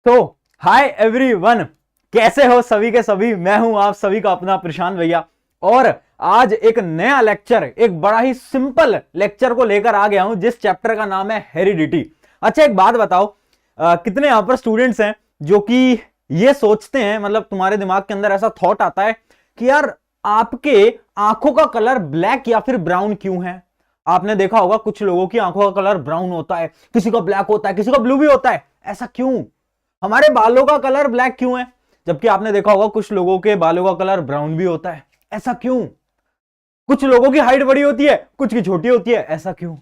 तो hi everyone, कैसे हो सभी के सभी। मैं हूं आप सभी का अपना प्रशांत भैया और आज एक नया लेक्चर, एक बड़ा ही सिंपल लेक्चर को लेकर आ गया हूं जिस चैप्टर का नाम है हेरिडिटी। अच्छा एक बात बताओ, कितने यहां पर स्टूडेंट्स हैं जो कि ये सोचते हैं, मतलब तुम्हारे दिमाग के अंदर ऐसा थॉट आता है कि यार आपके आंखों का कलर ब्लैक या फिर ब्राउन क्यों है। आपने देखा होगा कुछ लोगों की आंखों का कलर ब्राउन होता है, किसी का ब्लैक होता है, किसी का ब्लू भी होता है। ऐसा क्यों? हमारे बालों का कलर ब्लैक क्यों है, जबकि आपने देखा होगा कुछ लोगों के बालों का कलर ब्राउन भी होता है। ऐसा क्यों? कुछ लोगों की हाइट बड़ी होती है, कुछ की छोटी होती है। ऐसा क्यों?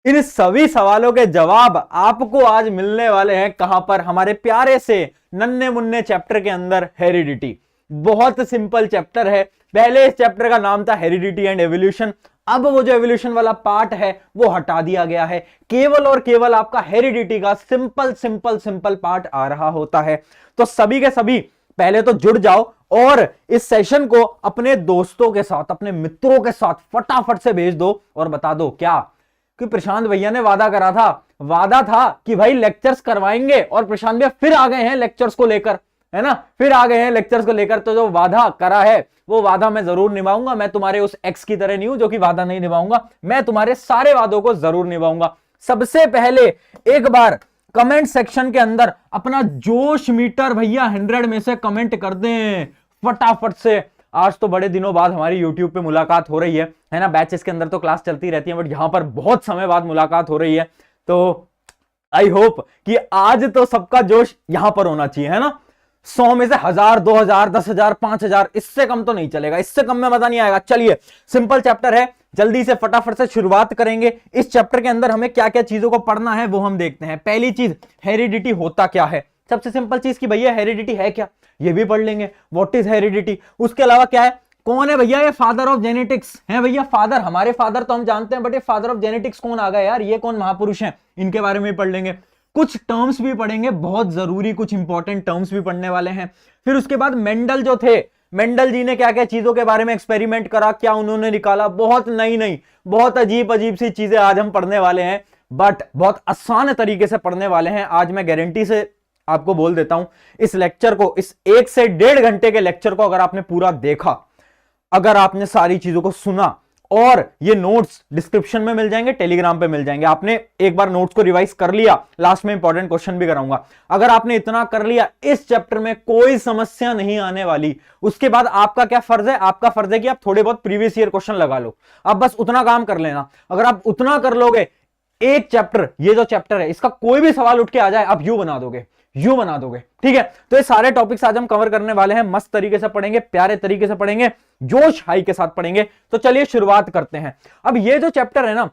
इन सभी सवालों के जवाब आपको आज मिलने वाले हैं। कहां पर? हमारे प्यारे से नन्हे मुन्ने चैप्टर के अंदर, हेरिडिटी। बहुत सिंपल चैप्टर है। पहले इस चैप्टर का नाम था हेरिडिटी एंड एवोल्यूशन। अब वो जो एवोल्यूशन वाला पार्ट है वो हटा दिया गया है, केवल और केवल आपका हेरिडिटी का सिंपल सिंपल सिंपल पार्ट आ रहा होता है। तो सभी के सभी पहले तो जुड़ जाओ और इस सेशन को अपने दोस्तों के साथ, अपने मित्रों के साथ फटाफट से भेज दो और बता दो क्या कि प्रशांत भैया ने वादा करा था। वादा था कि भाई लेक्चर्स करवाएंगे और प्रशांत भैया फिर आ गए हैं लेक्चर्स को लेकर, है ना, फिर आ गए हैं लेक्चर्स को लेकर। तो जो वादा करा है वो वादा मैं जरूर निभाऊंगा। मैं तुम्हारे उस एक्स की तरह नहीं हूं जो कि वादा नहीं निभाऊंगा, मैं तुम्हारे सारे वादों को जरूर निभाऊंगा। सबसे पहले एक बार कमेंट सेक्शन के अंदर अपना जोश मीटर भैया 100 में से कमेंट कर दें फटाफट से। आज तो बड़े दिनों बाद हमारी YouTube पे मुलाकात हो रही है ना। बैचेस के अंदर तो क्लास चलती रहती है, बट यहां पर बहुत समय बाद मुलाकात हो रही है। तो आई होप कि आज तो सबका जोश यहां पर होना चाहिए, है ना। 100 में से 1000, 2000, 10,000, 5,000, इससे कम तो नहीं चलेगा, इससे कम में मजा नहीं आएगा। चलिए सिंपल चैप्टर है, जल्दी से फटाफट से शुरुआत करेंगे। इस चैप्टर के अंदर हमें क्या क्या चीजों को पढ़ना है वो हम देखते हैं। पहली चीज, हेरिडिटी होता क्या है। सबसे सिंपल चीज कि भैया हेरिडिटी है क्या, ये भी पढ़ लेंगे। What is heredity. उसके अलावा क्या है, कौन है भैया ये फादर ऑफ जेनेटिक्स है। भैया फादर, हमारे फादर तो हम जानते हैं, बट ये फादर ऑफ जेनेटिक्स कौन आ गया यार, ये कौन महापुरुष हैं, इनके बारे में पढ़ लेंगे। कुछ टर्म्स भी पढ़ेंगे, बहुत जरूरी कुछ इंपॉर्टेंट टर्म्स भी पढ़ने वाले हैं। फिर उसके बाद मेंडल जो थे, मेंडल जी ने क्या क्या चीजों के बारे में एक्सपेरिमेंट करा, क्या उन्होंने निकाला, बहुत नई नई बहुत अजीब अजीब सी चीजें आज हम पढ़ने वाले हैं, बट बहुत आसान तरीके से पढ़ने वाले हैं। आज मैं गारंटी से आपको बोल देता हूं, इस लेक्चर को, इस 1 से 1.5 घंटे के लेक्चर को अगर आपने पूरा देखा, अगर आपने सारी चीजों को सुना, और ये नोट्स डिस्क्रिप्शन में मिल जाएंगे, टेलीग्राम पे मिल जाएंगे। आपने एक बार नोट्स को रिवाइज कर लिया, लास्ट में इंपॉर्टेंट क्वेश्चन भी कराऊंगा, अगर आपने इतना कर लिया, इस चैप्टर में कोई समस्या नहीं आने वाली। उसके बाद आपका क्या फर्ज है, आपका फर्ज है कि आप थोड़े बहुत प्रीवियस ईयर क्वेश्चन लगा लो। अब बस उतना काम कर लेना। अगर आप उतना कर लोगे, एक चैप्टर, ये जो चैप्टर है इसका कोई भी सवाल उठ के आ जाए, आप यू बना दोगे, यू बना दोगे। ठीक है, तो ये सारे टॉपिक्स आज हम कवर करने वाले हैं, मस्त तरीके से पढ़ेंगे, प्यारे तरीके से पढ़ेंगे, जोश हाई के साथ पढ़ेंगे। तो चलिए शुरुआत करते हैं। अब ये जो चैप्टर है ना,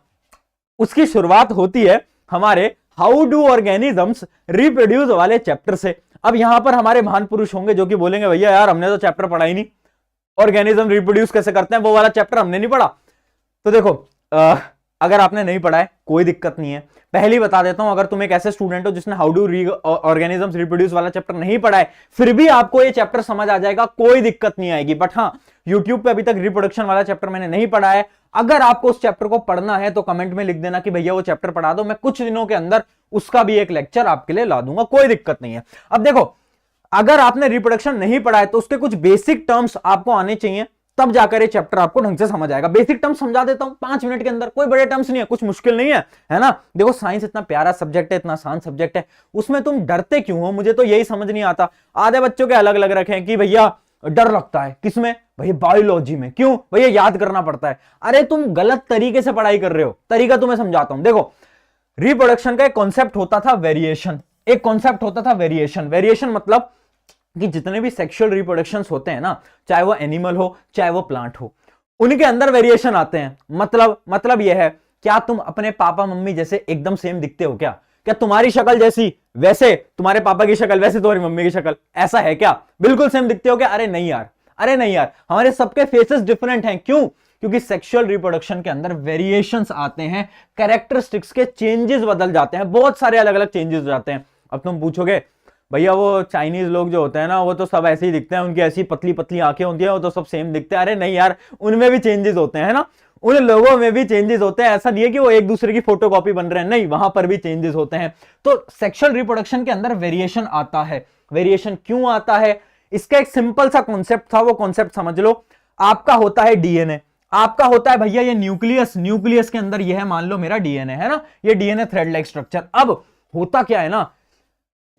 उसकी शुरुआत होती है हमारे हाउ डू ऑर्गेनिजम्स रिप्रोड्यूस वाले चैप्टर से। अब यहां पर हमारे महान पुरुष होंगे जो कि बोलेंगे भैया यार हमने तो चैप्टर पढ़ा ही नहीं, ऑर्गेनिज्म रिप्रोड्यूस कैसे करते हैं वो वाला चैप्टर हमने नहीं पढ़ा। तो देखो, अगर आपने नहीं पढ़ा है कोई दिक्कत नहीं है, पहले बता देता हूं, अगर तुम एक ऐसे स्टूडेंट हो जिसने हाउ डू ऑर्गेनिजम्स रिप्रोड्यूस वाला चैप्टर नहीं पढ़ा है, फिर भी आपको ये चैप्टर समझ आ जाएगा, कोई दिक्कत नहीं आएगी। बट हाँ, यूट्यूब पे अभी तक रिप्रोडक्शन वाला चैप्टर मैंने नहीं पढ़ा है। अगर आपको उस चैप्टर को पढ़ना है तो कमेंट में लिख देना कि भैया वो चैप्टर पढ़ा दो, मैं कुछ दिनों के अंदर उसका भी एक लेक्चर आपके लिए ला दूंगा, कोई दिक्कत नहीं है। अब देखो, अगर आपने रिप्रोडक्शन नहीं पढ़ा है तो उसके कुछ बेसिक टर्म्स आपको आने चाहिए, तब जाकर ये चैप्टर आपको ढंग से समझ आएगा। बेसिक टर्म्स समझा देता हूं 5 मिनट के अंदर, कोई बड़े टर्म्स नहीं है, कुछ मुश्किल नहीं है ना। देखो साइंस इतना प्यारा सब्जेक्ट है, इतना आसान सब्जेक्ट है, उसमें तुम डरते क्यों हो, मुझे तो यही समझ नहीं आता। आधे बच्चों के अलग अलग रखे हैं कि भैया डर लगता है, किसमें भैया, बायोलॉजी में। क्यों भैया, याद करना पड़ता है। अरे तुम गलत तरीके से पढ़ाई कर रहे हो, तरीका तुम्हें समझाता हूं। देखो, रिप्रोडक्शन का एक कॉन्सेप्ट होता था वेरिएशन, एक कॉन्सेप्ट होता था वेरिएशन। वेरिएशन मतलब कि जितने भी सेक्सुअल रिप्रोडक्शंस होते हैं ना, चाहे वो एनिमल हो चाहे वो प्लांट हो, उनके अंदर वेरिएशन आते हैं। मतलब यह है, क्या तुम अपने पापा मम्मी जैसे एकदम सेम दिखते हो क्या? क्या तुम्हारी शक्ल जैसी वैसे तुम्हारे पापा की शक्ल, वैसे तुम्हारी मम्मी की शक्ल, ऐसा है क्या? बिल्कुल सेम दिखते हो क्या? अरे नहीं यार, अरे नहीं यार, हमारे सबके फेसेस डिफरेंट हैं। क्यों? क्योंकि सेक्सुअल रिप्रोडक्शन के अंदर वेरिएशंस आते हैं, कैरेक्टरिस्टिक्स के चेंजेस बदल जाते हैं, बहुत सारे अलग अलग चेंजेस हो जाते हैं। अब तुम पूछोगे भैया वो चाइनीज लोग जो होते हैं ना, वो तो सब ऐसे ही दिखते हैं, उनकी ऐसी पतली पतली आंखें होती हैं, वो तो सब सेम दिखते हैं। अरे नहीं यार, उनमें भी चेंजेस होते हैं ना, उन लोगों में भी चेंजेस होते हैं। ऐसा नहीं है कि वो एक दूसरे की फोटोकॉपी बन रहे हैं, नहीं, वहां पर भी चेंजेस होते हैं। तो सेक्सुअल रिप्रोडक्शन के अंदर वेरिएशन आता है। वेरिएशन क्यों आता है? इसका एक सिंपल सा कॉन्सेप्ट था, वो कॉन्सेप्ट समझ लो। आपका होता है डीएनए, आपका होता है भैया ये न्यूक्लियस, न्यूक्लियस के अंदर ये है, मान लो मेरा डीएनए है ना, ये डीएनए थ्रेड लाइक स्ट्रक्चर। अब होता क्या है ना,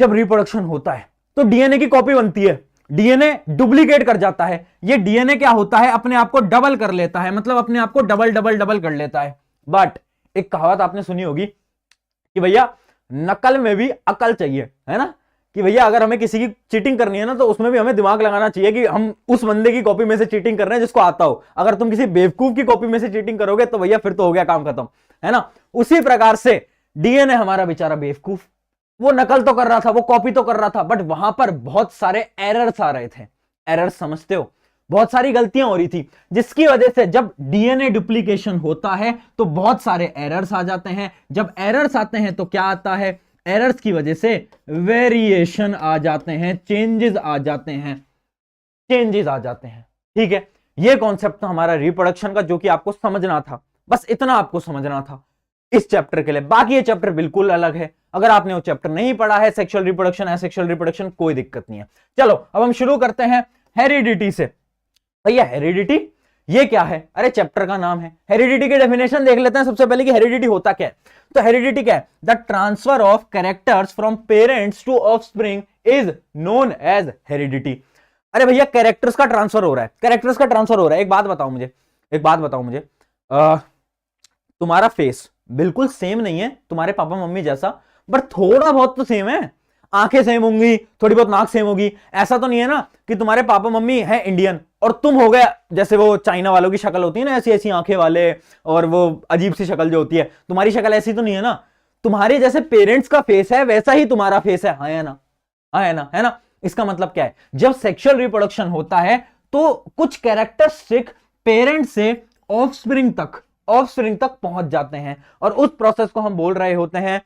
जब रिप्रोडक्शन होता है तो डीएनए की कॉपी बनती है, डीएनए डुप्लीकेट कर जाता है। ये डीएनए क्या होता है, अपने आप को डबल कर लेता है, मतलब अपने आप को डबल डबल डबल कर लेता है। बट एक कहावत आपने सुनी होगी कि भैया नकल में भी अकल चाहिए, है ना, कि भैया अगर हमें किसी की चीटिंग करनी है ना, तो उसमें भी हमें दिमाग लगाना चाहिए कि हम उस बंदे की कॉपी में से चीटिंग कर रहे हैं जिसको आता हो। अगर तुम किसी बेवकूफ की कॉपी में से चीटिंग करोगे तो भैया फिर तो हो गया काम खत्म, है ना। उसी प्रकार से डीएनए हमारा बेचारा बेवकूफ, वो नकल तो कर रहा था, वो कॉपी तो कर रहा था, बट वहां पर बहुत सारे एरर्स आ रहे थे। एरर्स समझते हो, बहुत सारी गलतियां हो रही थी, जिसकी वजह से जब डीएनए डुप्लीकेशन होता है तो बहुत सारे एरर्स आ जाते हैं। जब एरर्स आते हैं तो क्या आता है, एरर्स की वजह से वेरिएशन आ जाते हैं, चेंजेस आ जाते हैं, चेंजेस आ जाते हैं। ठीक है, ये कॉन्सेप्ट था हमारा रिप्रोडक्शन का, जो कि आपको समझना था, बस इतना आपको समझना था इस चैप्टर के लिए। बाकी ये चैप्टर बिल्कुल अलग है, अगर आपने वो चैप्टर नहीं पढ़ा है, सेक्सुअल रिप्रोडक्शन, एसेक्सुअल रिप्रोडक्शन, कोई दिक्कत नहीं है। चलो अब हम शुरू करते हैं हेरिडिटी से। भैया हेरिडिटी ये क्या है? अरे चैप्टर का नाम है, हेरिडिटी की डेफिनेशन देख लेते हैं सबसे पहले कि हेरिडिटी होता क्या है। तो हेरिडिटी क्या है? The transfer of characters from parents to offspring is known as heredity. अरे भैया कैरेक्टर्स का ट्रांसफर हो रहा है, कैरेक्टर्स का ट्रांसफर हो रहा है। एक बात बताओ मुझे, एक बात बताओ मुझे, तुम्हारा फेस बिल्कुल सेम नहीं है तुम्हारे पापा मम्मी जैसा, बट थोड़ा बहुत तो सेम है। आंखें सेम होंगी, थोड़ी बहुत नाक सेम होगी। ऐसा तो नहीं है ना कि तुम्हारे पापा मम्मी है इंडियन और तुम हो गए जैसे वो चाइना वालों की शक्ल होती है ना, ऐसी ऐसी आंखें वाले और वो अजीब सी शक्ल जो होती है, तुम्हारी शक्ल ऐसी तो नहीं है ना। तुम्हारे जैसे पेरेंट्स का फेस है वैसा ही तुम्हारा फेस है, हाँ है ना, हाँ है ना, है ना। इसका मतलब क्या है, जब सेक्सुअल रिप्रोडक्शन होता है तो कुछ कैरेक्टरिस्टिक पेरेंट्स से ऑफस्प्रिंग तक पहुंच जाते हैं, और उस प्रोसेस को हम बोल रहे होते हैं,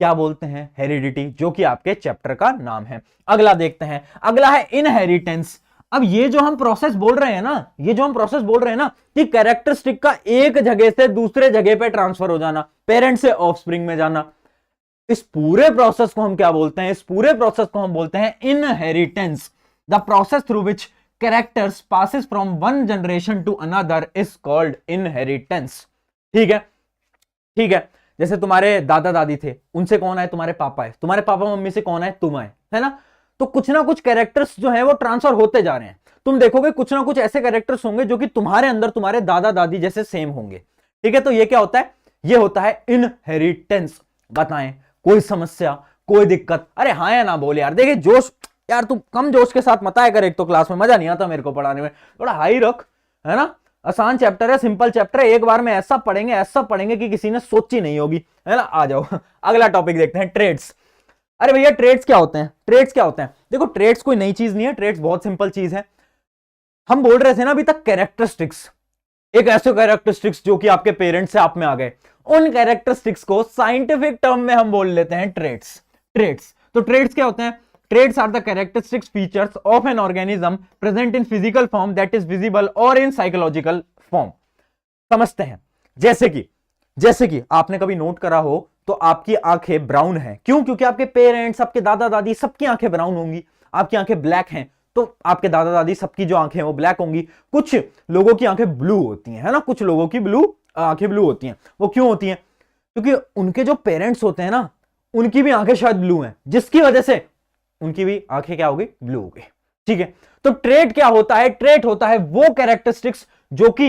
क्या बोलते हैं, हेरिडिटी, जो कि आपके चैप्टर का नाम है। अगला देखते हैं, अगला है इनहेरिटेंस। अब ये जो हम प्रोसेस बोल रहे हैं ना, ये जो हम प्रोसेस बोल रहे हैं ना कि कैरेक्टरिस्टिक का एक जगह से दूसरे जगह पे ट्रांसफर हो जाना, पेरेंट से ऑफस्प्रिंग में जाना, इस पूरे प्रोसेस को हम क्या बोलते हैं, इस पूरे प्रोसेस को हम बोलते हैं inheritance. The process through which characters passes from one generation to another is called inheritance. ठीक है, ठीक है। जैसे तुम्हारे दादा दादी थे, उनसे कौन है, तुम्हारे पापा है, तुम्हारे पापा मम्मी से कौन है, तुम है ना। तो कुछ ना कुछ कैरेक्टर्स जो है वो ट्रांसफर होते जा रहे हैं। तुम देखोगे कुछ ना कुछ ऐसे कैरेक्टर्स होंगे जो कि तुम्हारे अंदर तुम्हारे दादा दादी जैसे सेम होंगे। ठीक है, तो ये क्या होता है, ये होता है इनहेरिटेंस। बताएं कोई समस्या, कोई दिक्कत? अरे हाँ या ना बोल यार। देखिए जोश यार, तू कम जोश के साथ मत आया कर, एक तो क्लास में मजा नहीं आता मेरे को पढ़ाने में, थोड़ा हाई रख, है ना। आसान चैप्टर है, सिंपल चैप्टर है, एक बार में ऐसा पढ़ेंगे कि किसी ने सोची नहीं होगी, है ना। आ जाओ अगला टॉपिक देखते हैं, ट्रेड्स। अरे भैया ट्रेड्स क्या होते हैं, ट्रेड्स क्या होते हैं? देखो ट्रेड्स कोई नई चीज नहीं है, ट्रेड्स बहुत सिंपल चीज है। हम बोल रहे थे ना अभी तक कैरेक्टरिस्टिक्स, एक ऐसे कैरेक्टरिस्टिक्स जो कि आपके पेरेंट्स से आप में आ गए, उन कैरेक्टरिस्टिक्स को साइंटिफिक टर्म में हम बोल लेते हैं ट्रेड्स। ट्रेड्स, तो ट्रेड्स क्या होते हैं? Traits are the characteristic features of an organism present in physical form that is visible or in psychological form। समझते हैं, जैसे कि आपने कभी नोट करा हो तो आपकी आंखें ब्राउन हैं, क्यों? क्योंकि आपके पेरेंट्स, आपके दादा दादी सबकी आंखें ब्राउन होंगी। आपकी आंखें ब्लैक हैं तो आपके दादा दादी सबकी जो आंखें हैं वो ब्लैक होंगी। कुछ लोगों की आंखें ब्लू होती हैं, है ना, कुछ लोगों की आंखें ब्लू होती हैं। वो क्यों होती हैं? क्योंकि उनके जो पेरेंट्स होते हैं ना, उनकी भी आंखें शायद ब्लू हैं, जिसकी वजह से उनकी भी आंखें क्या होगी, ब्लू होगी। ठीक है, तो ट्रेट क्या होता है? ट्रेट होता है वो कैरेक्टरिस्टिक्स जो कि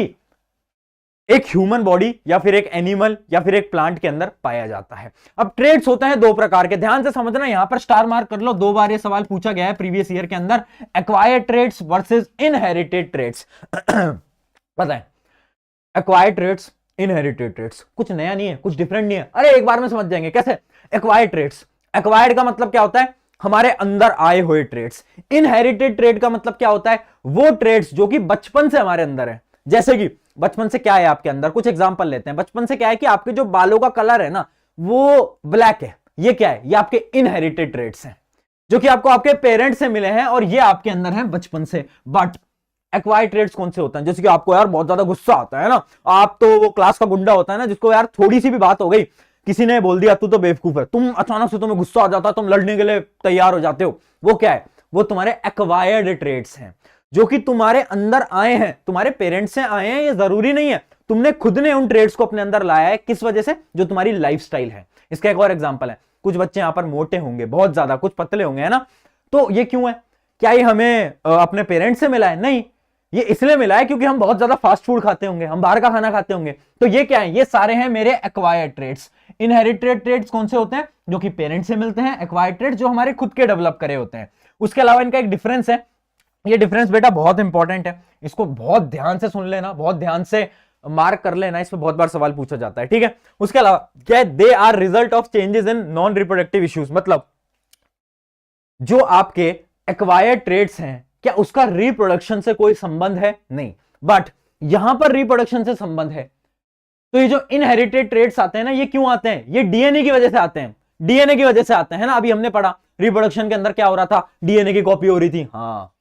एक ह्यूमन बॉडी या फिर एक एनिमल या फिर एक प्लांट के अंदर पाया जाता है। अब ट्रेट्स होते हैं दो प्रकार के, ध्यान से समझना, यहां पर स्टार मार्क कर लो, 2 बार ये सवाल पूछा गया है प्रीवियस ईयर के अंदर, acquired traits versus inherited traits. बताएं, एक्वायर्ड ट्रेट्स, इनहेरिटेड ट्रेट्स, कुछ नया नहीं है, कुछ डिफरेंट नहीं है। अरे एक बार में समझ जाएंगे कैसे। एक्वायर्ड ट्रेट्स, एक्वायर्ड का मतलब क्या होता है? हमारे अंदर आए हुए ट्रेट्स। इनहेरिटेड ट्रेट का मतलब क्या होता है? वो ट्रेट्स जो कि बचपन से हमारे अंदर है। जैसे कि बचपन से क्या है आपके अंदर, कुछ एग्जांपल लेते हैं। बचपन से क्या है कि आपके जो बालों का कलर है ना वो ब्लैक है, ये क्या है? ये आपके इनहेरिटेड ट्रेट्स हैं जो कि आपको आपके पेरेंट्स से मिले हैं और ये आपके अंदर हैं बचपन से। बट एक्वायर्ड ट्रेड्स कौन से होते हैं? जैसे कि आपको यार बहुत ज्यादा गुस्सा आता है ना, आप तो वो क्लास का गुंडा होता है ना जिसको यार थोड़ी सी भी बात हो गई, किसी ने बोल दिया तू तो बेवकूफ है, तुम अचानक से तुम्हें गुस्सा आ जाता है, तुम लड़ने के लिए तैयार हो जाते हो, वो क्या है? वो तुम्हारे एक्वायर्ड ट्रेड्स हैं, जो कि तुम्हारे अंदर आए हैं, तुम्हारे पेरेंट्स से आए हैं, ये जरूरी नहीं है, तुमने खुद ने उन ट्रेड्स को अपने अंदर लाया है। किस वजह से? जो तुम्हारी लाइफस्टाइल है। इसका एक और एग्जांपल है, कुछ बच्चे यहां पर मोटे होंगे बहुत ज्यादा, कुछ पतले होंगे, है ना, तो ये क्यों है? क्या ये हमें अपने पेरेंट्स से मिला है? नहीं, ये इसलिए मिला है क्योंकि हम बहुत ज्यादा फास्ट फूड खाते होंगे, हम बाहर का खाना खाते होंगे। तो ये क्या है? ये सारे हैं मेरे एक्वायर्ड ट्रेड्स। इनहेरिटेड ट्रेड्स कौन से होते हैं? जो कि पेरेंट्स से मिलते हैं। एक्वायर्ड ट्रेड्स जो हमारे खुद के डेवलप करे होते हैं। उसके अलावा इनका एक डिफरेंस है, ये डिफरेंस बेटा बहुत इंपॉर्टेंट है, इसको बहुत ध्यान से सुन लेना, बहुत ध्यान से मार्क कर लेना, इस पे बहुत बार सवाल पूछा जाता है, ठीक है। उसके अलावा क्या है? They are result of changes in non reproductive issues, मतलब जो आपके एक्वायर्ड ट्रेड्स हैं, क्या उसका रिप्रोडक्शन से कोई संबंध है? नहीं, बट यहां पर रिप्रोडक्शन से संबंध है। तो ये जो इनहेरिटेड ट्रेड्स आते हैं ना, ये क्यों आते हैं? ये डीएनए की वजह से आते हैं, डीएनए की वजह से आते हैं ना। अभी हमने पढ़ा रिप्रोडक्शन के अंदर क्या हो रहा था, डीएनए की कॉपी हो रही थी, हाँ,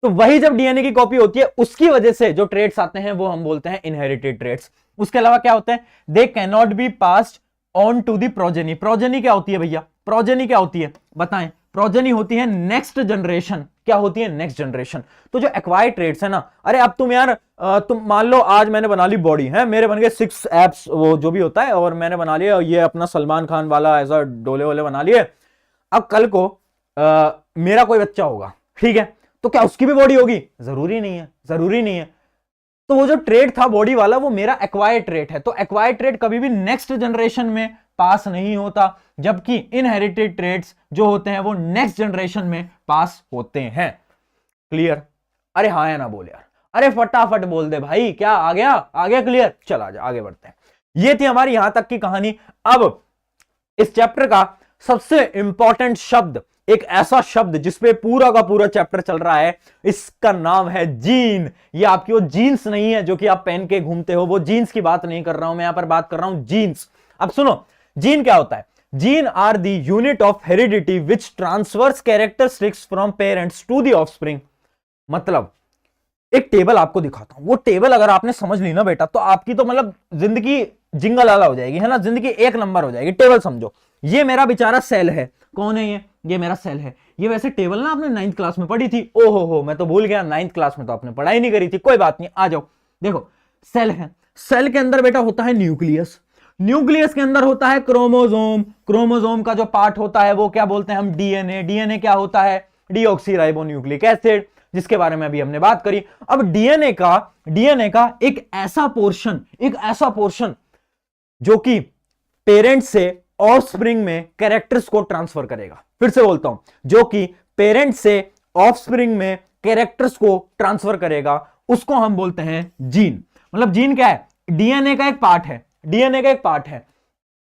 तो वही जब डीएनए की कॉपी होती है उसकी वजह से जो ट्रेड्स आते हैं वो हम बोलते हैं इनहेरिटेड ट्रेड्स। उसके अलावा क्या होते हैं? They can not be passed on to the progeny. Progeny क्या होती है भैया? प्रोजेनी क्या होती है बताएं? प्रोजेनी होती है नेक्स्ट जनरेशन। क्या होती है? Next generation. तो जो एक्वायर्ड ट्रेड्स है ना, अरे अब तुम यार तुम मान लो आज मैंने बना ली बॉडी है, मेरे बन गए 6 एप्स, वो जो भी होता है, और मैंने बना लिया ये अपना सलमान खान वाला ऐसा डोले वोले बना लिए। अब कल को मेरा कोई बच्चा होगा, ठीक है, तो क्या उसकी भी बॉडी होगी? जरूरी नहीं है, जरूरी नहीं है। तो वो जो ट्रेड था बॉडी वाला, वो मेरा एक्वायर्ड ट्रेड है। तो एक्वायर्ड ट्रेड कभी भी नेक्स्ट जनरेशन में पास नहीं होता, जबकि इनहेरिटेड ट्रेड्स जो होते हैं वो नेक्स्ट जनरेशन में पास होते हैं। क्लियर? अरे हाँ या ना बोल यार, अरे फटाफट बोल दे भाई, क्या आ गया? आ गया क्लियर? चल आजा आगे बढ़ते हैं। ये थी हमारी यहां तक की कहानी। अब इस चैप्टर का सबसे इंपॉर्टेंट शब्द, एक ऐसा शब्द जिसपे पूरा का पूरा चैप्टर चल रहा है, इसका नाम है जीन। ये आपकी वो जीन्स नहीं है जो कि आप पहन के घूमते हो, वो जीन्स की बात नहीं कर रहा हूं मैं, यहां पर बात कर रहा हूं जीन्स। अब सुनो, जीन क्या होता है? Gene are the unit of heredity which transfers characteristics from parents to the offspring. मतलब एक टेबल आपको दिखाता हूं, वो टेबल अगर आपने समझ ली ना बेटा, तो आपकी तो मतलब जिंदगी जिंगल आला हो जाएगी, है ना, जिंदगी एक नंबर हो जाएगी। टेबल समझो, ये मेरा बेचारा सेल है। कौन है ये मेरा सेल है। ये वैसे टेबल ना आपने 9th क्लास में पढ़ी थी। ओहो हो, मैं तो भूल गया, 9th क्लास में तो आपने पढ़ाई नहीं करी थी। कोई बात नहीं, आ जाओ। देखो सेल है, सेल के अंदर बेटा होता है न्यूक्लियस, न्यूक्लियस के अंदर होता है क्रोमोसोम, क्रोमोसोम का जो पार्ट होता है वो क्या बोलते हैं हम? डीएनए। डीएनए क्या होता है? डीऑक्सीराइबोन्यूक्लिक एसिड, जिसके बारे में अभी हमने बात करी। अब डीएनए का एक ऐसा पोर्शन जो कि पेरेंट से ऑफस्प्रिंग में कैरेक्टर्स को ट्रांसफर करेगा। फिर से बोलता हूं, जो कि पेरेंट से ऑफस्प्रिंग में कैरेक्टर्स को ट्रांसफर करेगा, उसको हम बोलते हैं जीन। मतलब जीन क्या है? डीएनए का एक पार्ट है, डीएनए का एक पार्ट है,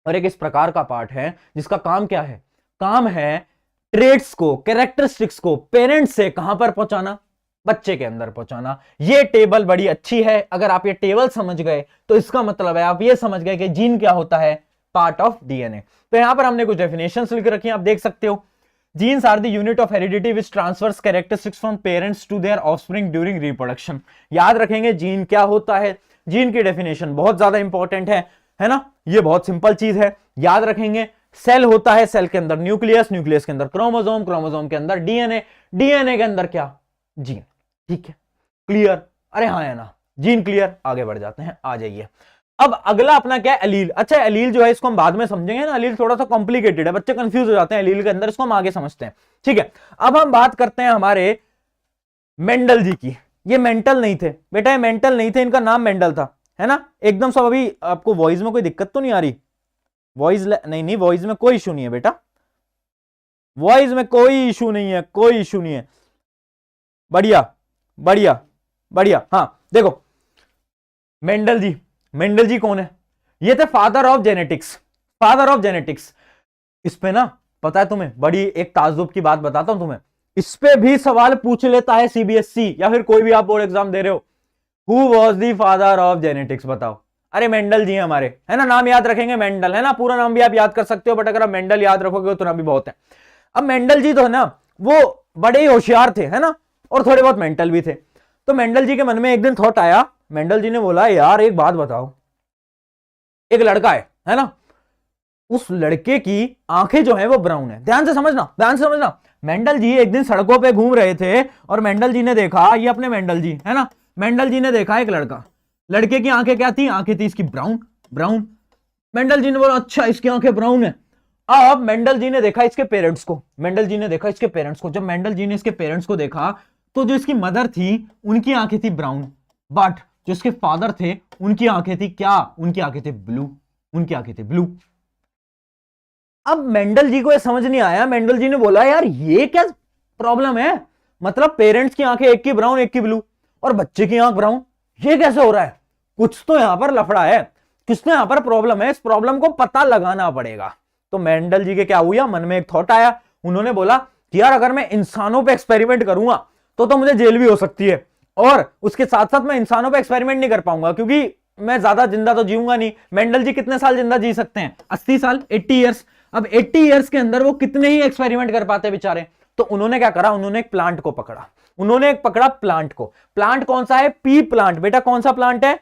और एक इस प्रकार का पार्ट है जिसका काम क्या है? काम है ट्रेड्स को, कैरेक्टरिस्टिक्स को पेरेंट से कहां पर पहुंचाना? बच्चे के अंदर पहुंचाना। ये टेबल बड़ी अच्छी है, अगर आप ये टेबल समझ गए तो इसका मतलब है आप ये समझ गए कि जीन क्या होता है? Part of DNA. तो यहां पर हमने कुछ डेफिनेशंस लिख रखी हैं, आप देख सकते हो। Genes are the unit of heredity which transfers characteristics from parents to their offspring during reproduction. याद रखेंगे जीन क्या होता है। जीन की डेफिनेशन बहुत ज्यादा इंपॉर्टेंट है ना, ये बहुत सिंपल चीज है, याद रखेंगे। सेल होता है, सेल के अंदर न्यूक्लियस, न्यूक्लियस के अंदर क्रोमोसोम, क्रोमोसोम के अंदर डीएनए, डीएनए के अंदर क्या? जीन। ठीक है, क्लियर? अरे हाँ या ना, जीन क्लियर? आगे बढ़ जाते हैं, आ जाइए। अब अगला अपना क्या है? एलील। अच्छा, एलील जो है इसको हम बाद में समझेंगे ना, एलील थोड़ा सा कॉम्प्लिकेटेड है, बच्चे कंफ्यूज हो जाते हैं एलील के अंदर, इसको हम आगे समझते हैं। ठीक है, अब हम बात करते हैं हमारे मेंडल जी की। ये मेंटल नहीं थे बेटा, ये मेंटल नहीं थे, इनका नाम मेंडल था, है ना, एकदम सब। अभी आपको वॉइस में कोई दिक्कत तो नहीं आ रही? वॉइस नहीं, वॉइस में कोई इशू नहीं है बेटा, वॉइस में कोई इशू नहीं है, कोई इशू नहीं है। बढ़िया बढ़िया बढ़िया। हाँ देखो, मेंडल जी कौन है? ये थे father of genetics, father of genetics. इस पे ना पता है तुम्हें, बड़ी एक ताज्जुब की बात बताता हूं तुम्हें, इस पे भी सवाल पूछ लेता है सीबीएसई या फिर कोई भी आप बोर्ड एग्जाम दे रहे हो। Who was the father of genetics? बताओ। अरे मेंडल जी हमारे, है ना, नाम याद रखेंगे मेंडल, है ना, पूरा नाम भी आप याद कर सकते हो, बट अगर आप मेंडल याद रखोगे तो ना भी बहुत है। अब मेंडल जी तो है ना, वो बड़े ही होशियार थे, है ना, और थोड़े बहुत मेंटल भी थे। तो मेंडल जी के मन में एक दिन थॉट आया, मेंडल जी ने बोला यार एक बात बताओ, एक लड़का है ना, उस लड़के की आंखें जो है वो ब्राउन है। ध्यान से समझना, ध्यान से समझना। मेंडल जी एक दिन सड़कों पे घूम रहे थे और मेंडल जी ने देखा, ये अपने मेंडल जी है ना, मेंडल जी ने देखा एक लड़का, लड़के की आंखें क्या थी, आंखें थी इसकी ब्राउन ब्राउन। मेंडल जी ने बोला अच्छा इसकी आंखें ब्राउन है। अब मेंडल जी ने देखा इसके पेरेंट्स को, मेंडल जी ने देखा इसके पेरेंट्स को। जब मेंडल जी ने इसके पेरेंट्स को देखा तो जो इसकी मदर थी उनकी आंखें थी ब्राउन, बट जो इसके फादर थे उनकी आंखें थी क्या, उनकी आंखें थी ब्लू, उनकी आंखें थी ब्लू। अब मेंडल जी को यह समझ नहीं आया, मेंडल जी ने बोला यार ये क्या प्रॉब्लम है, मतलब पेरेंट्स की आंखें एक की ब्राउन एक की ब्लू और बच्चे की आंख ब्राउन, ये कैसे हो रहा है, कुछ तो यहां पर लफड़ा है, किसने यहां पर प्रॉब्लम है, इस प्रॉब्लम को पता लगाना पड़ेगा। तो मेंडल जी के क्या हुआ, मन में एक थॉट आया, उन्होंने बोला कि यार अगर मैं इंसानों पे एक्सपेरिमेंट करूंगा तो मुझे जेल भी हो सकती है, और उसके साथ साथ मैं इंसानों पे एक्सपेरिमेंट नहीं कर पाऊंगा क्योंकि मैं ज्यादा जिंदा तो जीऊंगा नहीं। मेंडल जी कितने साल जिंदा जी सकते हैं, 80 साल, 80 ईयर्स। अब 80 ईयर्स के अंदर वो कितने ही एक्सपेरिमेंट कर पाते बेचारे। तो उन्होंने क्या करा, उन्होंने एक प्लांट को पकड़ा, उन्होंने एक पकड़ा प्लांट को। प्लांट कौन सा है, पी प्लांट। बेटा कौन सा प्लांट है,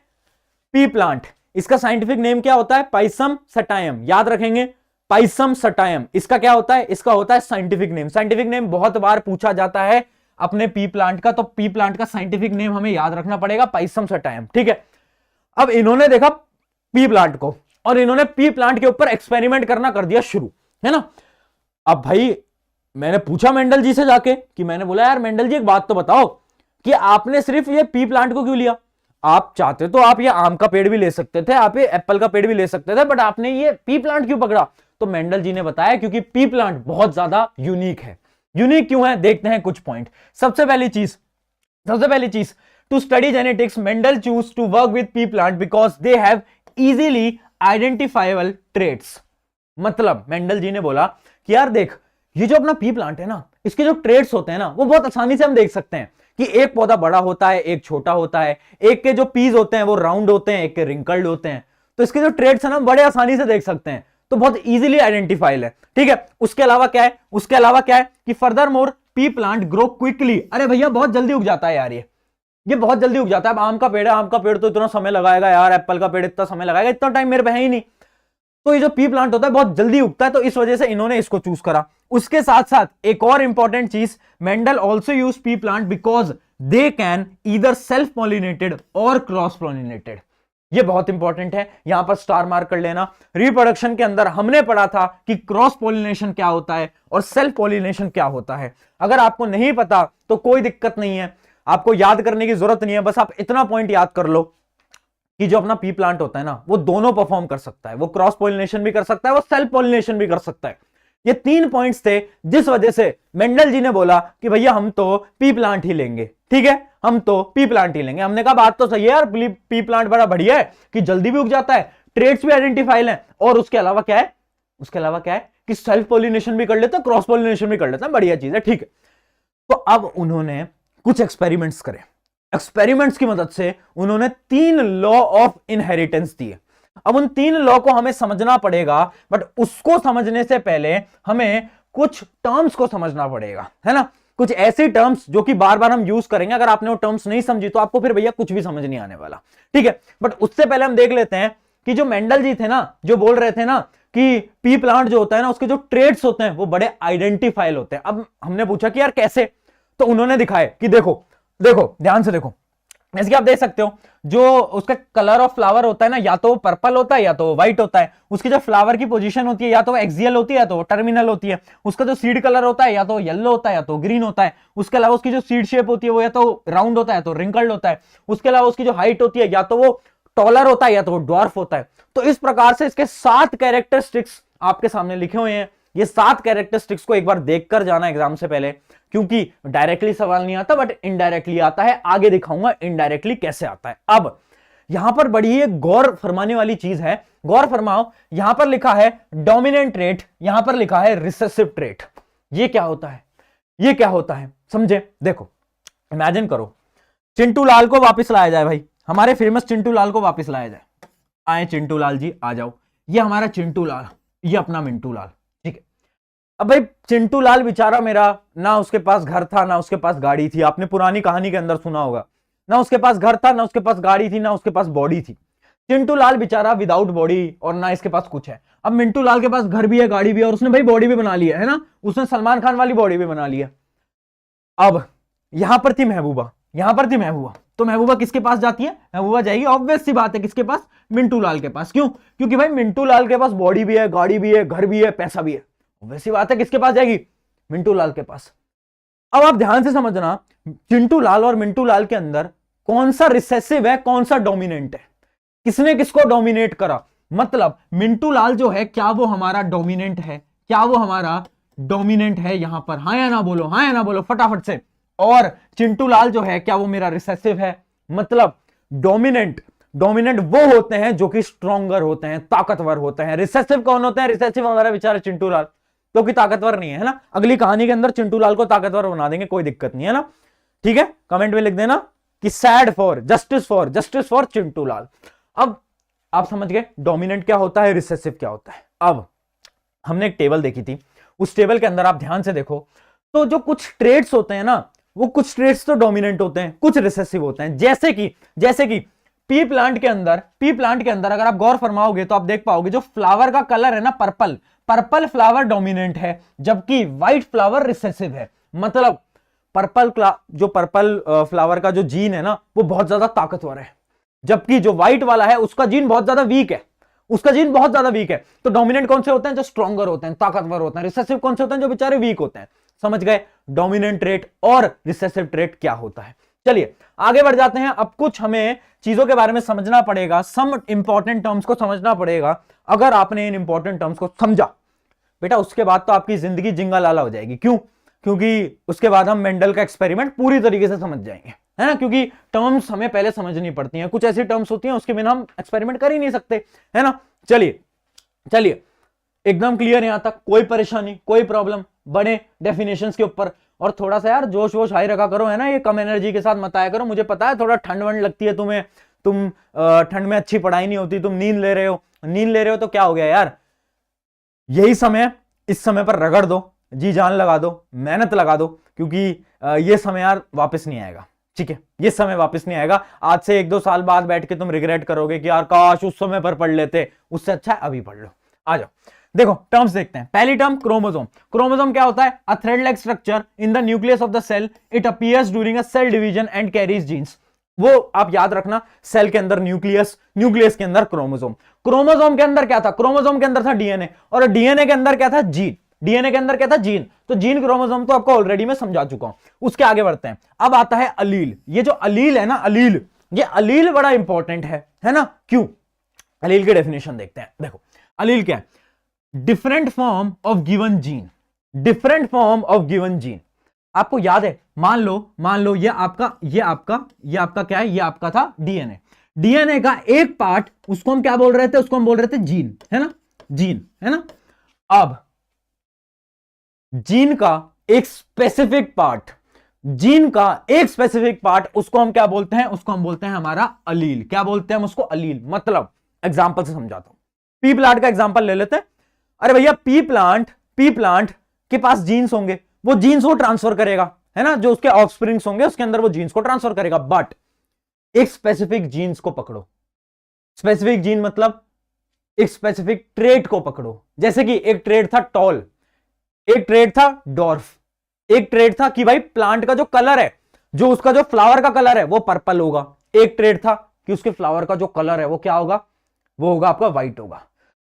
पी प्लांट। इसका साइंटिफिक नेम क्या होता है, पाइसम सटायम, याद रखेंगे, पाइसम सटायम इसका क्या होता है, इसका होता है साइंटिफिक नेम। साइंटिफिक नेम बहुत बार पूछा जाता है अपने पी प्लांट का, तो पी प्लांट का साइंटिफिक नेम हमें याद रखना पड़ेगा, पाइसम सटायम, ठीक है। अब इन्होंने देखा पी प्लांट को और इन्होंने पी प्लांट के ऊपर एक्सपेरिमेंट करना कर दिया शुरू, है ना। अब भाई मैंने पूछा मेंडल जी से जाके कि मैंने बोला यार मेंडल जी एक बात तो बताओ कि आपने सिर्फ ये पी प्लांट को क्यों लिया, आप चाहते तो आप ये आम का पेड़ भी ले सकते थे, आप ये एप्पल का पेड़ भी ले सकते थे, बट आपने ये पी प्लांट क्यों पकड़ा। तो मेंडल जी ने बताया क्योंकि पी प्लांट बहुत ज्यादा यूनिक है। यूनिक क्यों है, देखते हैं कुछ पॉइंट। सबसे पहली चीज to study genetics Mendel choose to work with pea plant because they have easily identifiable traits. मतलब मेंडल जी ने बोला कि यार देख ये जो अपना पी प्लांट है ना, इसके जो ट्रेट्स होते हैं ना वो बहुत आसानी से हम देख सकते हैं कि एक पौधा बड़ा होता है, एक छोटा होता है, एक के जो पीस होते हैं वो राउंड होते हैं, एक के रिंकल्ड होते हैं। तो इसके जो ट्रेट्स है ना बड़े आसानी से देख सकते हैं, तो बहुत इजीली आइडेंटिफाइल है, ठीक है। उसके अलावा क्या है, उसके अलावा क्या है कि further more P plant grow quickly. अरे भैया बहुत जल्दी उग जाता है यार, ये बहुत जल्दी उग जाता है। अब आम का पेड़ है, आम का पेड़ तो इतना समय लगाएगा यार, एप्पल का पेड़ इतना समय लगाएगा, इतना टाइम मेरे पे है ही नहीं। तो ये जो पी प्लांट होता है बहुत जल्दी उगता है, तो इस वजह से इन्होंने इसको चूज करा। उसके साथ साथ एक और इंपॉर्टेंट चीज, Mendel also use P plant because they can either self pollinated और क्रॉस पॉलिनेटेड। ये बहुत इंपॉर्टेंट है, यहां पर स्टार मार्क कर लेना। रिप्रोडक्शन के अंदर हमने पढ़ा था कि क्रॉस पॉलिनेशन क्या होता है और सेल्फ पॉलिनेशन क्या होता है। अगर आपको नहीं पता तो कोई दिक्कत नहीं है, आपको याद करने की जरूरत नहीं है, बस आप इतना पॉइंट याद कर लो कि जो अपना पी प्लांट होता है ना वो दोनों परफॉर्म कर सकता है, वो क्रॉस पॉलिनेशन भी कर सकता है, वो सेल्फ पॉलिनेशन भी कर सकता है। ये 3 पॉइंट्स थे जिस वजह से मेंडल जी ने बोला कि भैया हम तो पी प्लांट ही लेंगे, ठीक है, हम तो पी प्लांट ही लेंगे। हमने कहा बात तो सही है यार, पी प्लांट बड़ा बढ़िया है कि जल्दी भी उग जाता है, ट्रेड्स भी आइडेंटिफाइल है, और उसके अलावा क्या है, उसके अलावा क्या है कि सेल्फ पॉलिनेशन भी कर लेता है, क्रॉस पॉलिनेशन भी कर लेता है, बढ़िया चीज है, ठीक है। तो अब उन्होंने कुछ एक्सपेरिमेंट्स करे, एक्सपेरिमेंट्स की मदद से उन्होंने 3 लॉ ऑफ इनहेरिटेंस दिए। अब उन 3 लॉ को हमें समझना पड़ेगा, बट उसको समझने से पहले हमें कुछ टर्म्स को समझना पड़ेगा, है ना, कुछ ऐसी टर्म्स जो कि बार बार हम यूज करेंगे। अगर आपने वो टर्म्स नहीं समझी तो आपको फिर भैया कुछ भी समझ नहीं आने वाला, ठीक है। बट उससे पहले हम देख लेते हैं कि जो मेंडल जी थे ना, जो बोल रहे थे ना कि पी प्लांट जो होता है ना उसके जो ट्रेड्स होते हैं वो बड़े आइडेंटिफाइल होते हैं। अब हमने पूछा कि यार कैसे, तो उन्होंने दिखाए कि देखो ध्यान से देखो, जैसे कि आप देख सकते हो जो उसका कलर ऑफ फ्लावर होता है ना, या तो वो पर्पल होता है या तो वो व्हाइट होता है। उसकी जो फ्लावर की पोजीशन होती है या तो वो एक्सियल होती है या तो वो टर्मिनल होती है। उसका जो सीड कलर होता है या तो येलो होता है या तो ग्रीन होता है। उसके अलावा उसकी जो सीड शेप होती है वो या तो राउंड होता है या तो रिंकल्ड होता है। उसके अलावा उसकी जो हाइट होती है या तो वो टॉलर होता है या तो वो ड्वार्फ होता है। तो इस प्रकार से इसके 7 कैरेक्टरिस्टिक्स आपके सामने लिखे हुए हैं। ये 7 कैरेक्टरिस्टिक्स को एक बार देखकर जाना एग्जाम से पहले, क्योंकि डायरेक्टली सवाल नहीं आता बट इनडायरेक्टली आता है। आगे दिखाऊंगा इनडायरेक्टली कैसे आता है। अब यहां पर बड़ी एक गौर फरमाने वाली चीज है, गौर फरमाओ। यहां पर लिखा है डोमिनेंट ट्रेट, यहां पर लिखा है रिसेसिव ट्रेट। ये क्या होता है, ये क्या होता है समझे। देखो इमेजिन करो चिंटू लाल को वापस लाया जाए, भाई हमारे फेमस चिंटू लाल को वापस लाया जाए। आए चिंटू लाल जी आ जाओ, ये हमारा चिंटू लाल, ये अपना मिंटू लाल, ठीक है। अब भाई चिंटू लाल बेचारा मेरा, ना उसके पास घर था ना उसके पास गाड़ी थी। आपने पुरानी कहानी के अंदर सुना होगा ना उसके पास घर था, ना उसके पास गाड़ी थी, ना उसके पास बॉडी थी। चिंटू लाल बेचारा विदाउट बॉडी और ना इसके पास कुछ है। अब मिंटू लाल के पास घर भी है, गाड़ी भी है, और उसने भाई बॉडी भी बना ली है ना, उसने सलमान खान वाली बॉडी भी बना ली है। अब यहां पर थी महबूबा, यहां पर थी महबूबा, तो महबूबा किसके पास जाती है? महबूबा जाएगी ऑब्वियस सी बात है किसके पास? मिंटू लाल के पास। क्यों? क्योंकि भाई मिंटू लाल के पास बॉडी भी है, गाड़ी भी है, घर भी है, पैसा भी है, ऑब्वियस सी बात है किसके पास जाएगी? मिंटू लाल के पास। अब आप ध्यान से समझना, चिंटू लाल और मिंटू लाल के अंदर कौन सा रिसेसिव है, कौन सा डोमिनेंट है, किसने किसको डोमिनेट करा? मतलब मिंटू लाल जो है, क्या वो हमारा डोमिनेंट है? क्या वो हमारा डोमिनेंट है यहां पर? हाँ या ना बोलो, हाँ या ना बोलो फटाफट से। और चिंटू लाल जो है, क्या वो मेरा रिसेसिव है? मतलब डोमिनेंट, डोमिनेंट वो होते हैं जो कि स्ट्रॉन्गर होते हैं, ताकतवर होते हैं। रिसेसिव कौन होते हैं? रिसेसिव हमारा बेचारा चिंटू लाल, तो कि ताकतवर नहीं है ना। अगली कहानी के अंदर चिंटू लाल को ताकतवर बना देंगे, कोई दिक्कत नहीं है ना। ठीक है, कमेंट में लिख देना कि sad for justice for Chintu Lal. अब आप समझ गए डोमिनेंट क्या होता है, रिसेसिव क्या होता है। अब हमने एक टेबल देखी थी, उस टेबल के अंदर आप ध्यान से देखो तो जो कुछ ट्रेड्स होते हैं ना, वो कुछ ट्रेड्स तो डोमिनेंट होते हैं, कुछ रिसेसिव होते हैं। जैसे कि पी प्लांट के अंदर अगर आप गौर फरमाओगे तो आप देख पाओगे जो फ्लावर का कलर है ना, पर्पल फ्लावर डोमिनेंट है, जबकि व्हाइट फ्लावर रिसेसिव है। मतलब पर्पल फ्लावर का जो जीन है ना, वो बहुत ज्यादा ताकतवर है, जबकि जो व्हाइट वाला है उसका जीन बहुत ज्यादा वीक है, तो डोमिनेंट कौन से होते हैं? जो स्ट्रॉन्गर होते हैं, ताकतवर होते हैं। रिसेसिव कौन से होते हैं? जो बेचारे वीक होते हैं। समझ गए डोमिनेंट ट्रेट और रिसेसिव ट्रेट क्या होता है। चलिए आगे बढ़ जाते हैं। अब कुछ हमें चीजों के बारे में समझना पड़ेगा, सम इंपॉर्टेंट टर्म्स को समझना पड़ेगा। अगर आपने इन इंपॉर्टेंट टर्म्स को समझा बेटा, उसके बाद तो आपकी जिंदगी जिंगालाला हो जाएगी। क्यों? क्योंकि उसके बाद हम मेंडल का एक्सपेरिमेंट पूरी तरीके से समझ जाएंगे, है ना। क्योंकि टर्म्स हमें पहले समझनी पड़ती हैं, कुछ ऐसी टर्म्स होती हैं उसके बिना हम एक्सपेरिमेंट कर ही नहीं सकते, है ना। चलिए एकदम क्लियर यहां तक, कोई परेशानी, कोई प्रॉब्लम? बड़े डेफिनेशंस के ऊपर, और थोड़ा सा यार जोश वोश हाई रखा करो, है ना। ये कम एनर्जी के साथ मत आया करो। मुझे पता है थोड़ा ठंड वंड लगती है तुम्हें, तुम ठंड में अच्छी पढ़ाई नहीं होती, तुम नींद ले रहे हो तो क्या हो गया यार, यही समय, इस समय पर रगड़ दो, जी जान लगा दो, मेहनत लगा दो, क्योंकि ये समय यार वापस नहीं आएगा। ठीक है, ये समय वापस नहीं आएगा। आज से 1-2 साल बाद बैठ के तुम रिग्रेट करोगे कि यार काश उस समय पर पढ़ लेते, उससे अच्छा है अभी पढ़ लो। आ जाओ, देखो टर्म्स देखते हैं। पहली टर्म क्रोमोसोम। क्रोमोसोम क्या होता है? A thread like structure in the nucleus of the cell, it appears during a cell division and carries genes. वो आप याद रखना, सेल के अंदर न्यूक्लियस के अंदर क्रोमोसोम। क्रोमोसोम के अंदर क्या था? क्रोमोसोम के अंदर था डीएनए, और डीएनए के अंदर क्या था? जीन। जीन। तो जीन क्रोमोसोम तो आपको ऑलरेडी मैं समझा चुका हूं। उसके आगे बढ़ते हैं। अब आता है अलील। ये जो अलील है ना, ये अलील बड़ा इंपॉर्टेंट है ना। क्यों? अलील की डेफिनेशन देखते हैं। देखो अलील क्या है? Different form of given gene. आपको याद है, मान लो ये आपका क्या है? ये आपका था डीएनए का एक पार्ट, उसको हम क्या बोल रहे थे? उसको हम बोल रहे थे जीन, है ना। अब जीन का एक स्पेसिफिक पार्ट, उसको हम क्या बोलते हैं? उसको हम बोलते हैं हमारा अलील। क्या बोलते हैं हम उसको? अलील। मतलब एग्जांपल से समझाता हूं, पी प्लांट का एग्जांपल ले लेते हैं। अरे भैया पी प्लांट के पास जीन्स होंगे, वो जीन्स को ट्रांसफर करेगा, है ना। जो उसके ऑफस्प्रिंग्स होंगे उसके अंदर वो जीन्स को ट्रांसफर करेगा। बट एक स्पेसिफिक जीन्स को पकड़ो, स्पेसिफिक जीन मतलब एक स्पेसिफिक ट्रेट को पकड़ो। जैसे कि एक ट्रेट था टॉल, एक ट्रेट था डॉर्फ, एक ट्रेट था कि भाई प्लांट का जो कलर है, जो उसका जो फ्लावर का कलर है वो पर्पल होगा। एक ट्रेट था कि उसके फ्लावर का जो कलर है वो क्या होगा? वो होगा आपका व्हाइट होगा।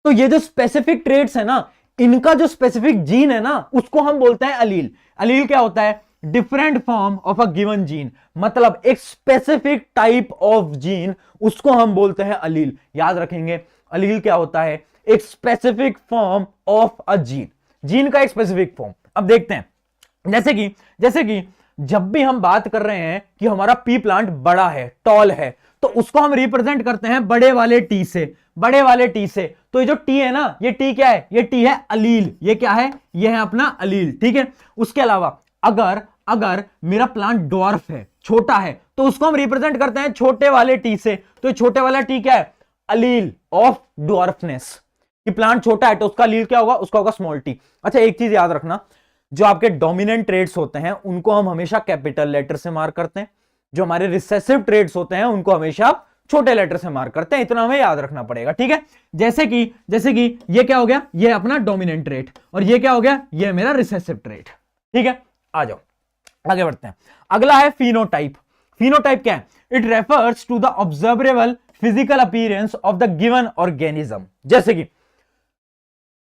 तो ये जो स्पेसिफिक ट्रेट्स है ना, इनका जो स्पेसिफिक जीन है ना, उसको हम बोलते हैं अलील। अलील क्या होता है? Different form of a given gene. मतलब एक स्पेसिफिक टाइप ऑफ जीन, उसको हम बोलते हैं अलील। याद रखेंगे, अलील क्या होता है? एक specific form of a gene का एक स्पेसिफिक फॉर्म। अब देखते हैं, जैसे कि जब भी हम बात कर रहे हैं कि हमारा पी प्लांट बड़ा है, टॉल है, तो उसको हम रिप्रेजेंट करते हैं बड़े वाले टी से। तो ये जो टी है ना, ये टी क्या है? ये टी है अलील। ये क्या है? ये है अपना अलील। ठीक है। उसके अलावा अगर मेरा प्लांट डॉर्फ है, छोटा है, तो उसको हम रिप्रेजेंट करते हैं छोटे वाले टी से। तो ये छोटे वाला टी क्या है? अलील ऑफ डॉर्फनेस। कि प्लांट छोटा है तो उसका अलील क्या होगा? उसका होगा स्मॉल टी। अच्छा एक चीज याद रखना, जो आपके डोमिनेंट ट्रेड्स होते हैं उनको हम हमेशा कैपिटल लेटर से मार्क करते हैं, जो हमारे रिसेसिव ट्रेट्स होते हैं उनको हमेशा आप छोटे लेटर से मार्क करते हैं, इतना हमें याद रखना पड़ेगा, ठीक है। जैसे कि ये क्या हो गया, ये अपना डोमिनेंट ट्रेट, और ये क्या हो गया, ये मेरा रिसेसिव ट्रेट, ठीक है। आ जाओ आगे बढ़ते हैं। अगला है फिनोटाइप। फिनोटाइप क्या है? It refers to the observable physical appearance of the given organism. जैसे कि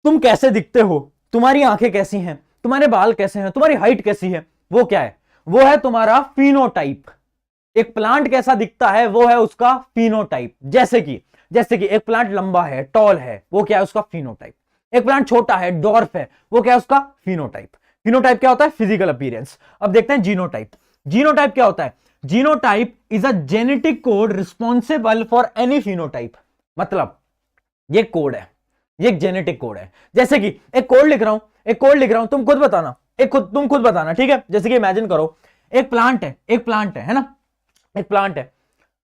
तुम कैसे दिखते हो, तुम्हारी आंखें कैसी हैं, तुम्हारे बाल कैसे हैं, तुम्हारी हाइट कैसी है, वो क्या है, वो है तुम्हारा फिनोटाइप। एक प्लांट कैसा दिखता है वो है उसका फिनोटाइप। जैसे कि एक प्लांट लंबा है, टॉल है, वो क्या है उसका फिनोटाइप। एक प्लांट छोटा है, डॉर्फ है, वो क्या है उसका फिनोटाइप। फिनोटाइप क्या होता है? Physical appearance. अब देखते हैं जीनोटाइप। जीनोटाइप क्या होता है? Genotype is a genetic code responsible for any phenotype. मतलब ये कोड है, ये एक जेनेटिक कोड है। जैसे कि एक कोड लिख रहा हूं, तुम खुद बताना, तुम खुद बताना, ठीक है। जैसे कि इमेजिन करो एक प्लांट है ना, एक प्लांट है।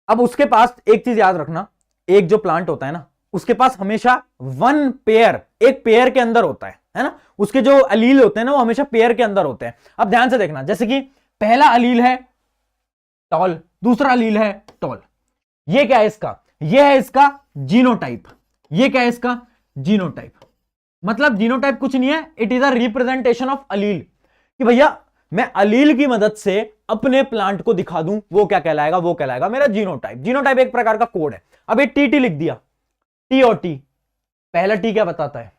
अब उसके पास एक चीज याद रखना, एक जो प्लांट होता है ना, उसके पास हमेशा वन पेयर, एक पेयर के अंदर होता है ना। उसके जो अलील होते हैं ना वो हमेशा पेयर के अंदर होते हैं। अब ध्यान से देखना, जैसे कि पहला अलील है टॉल, दूसरा अलील है टॉल। ये क्या है इसका? ये है इसका जीनोटाइप। ये क्या है इसका? जीनोटाइप। मतलब जीनोटाइप कुछ नहीं है, it is a representation of allele. कि भैया मैं अलील की मदद से अपने प्लांट को दिखा दूं, वो क्या कहलाएगा? वो कहलाएगा मेरा जीनोटाइप। जीनोटाइप एक प्रकार का कोड है। अब ये टी लिख दिया, टी और टी। पहला टी क्या बताता है?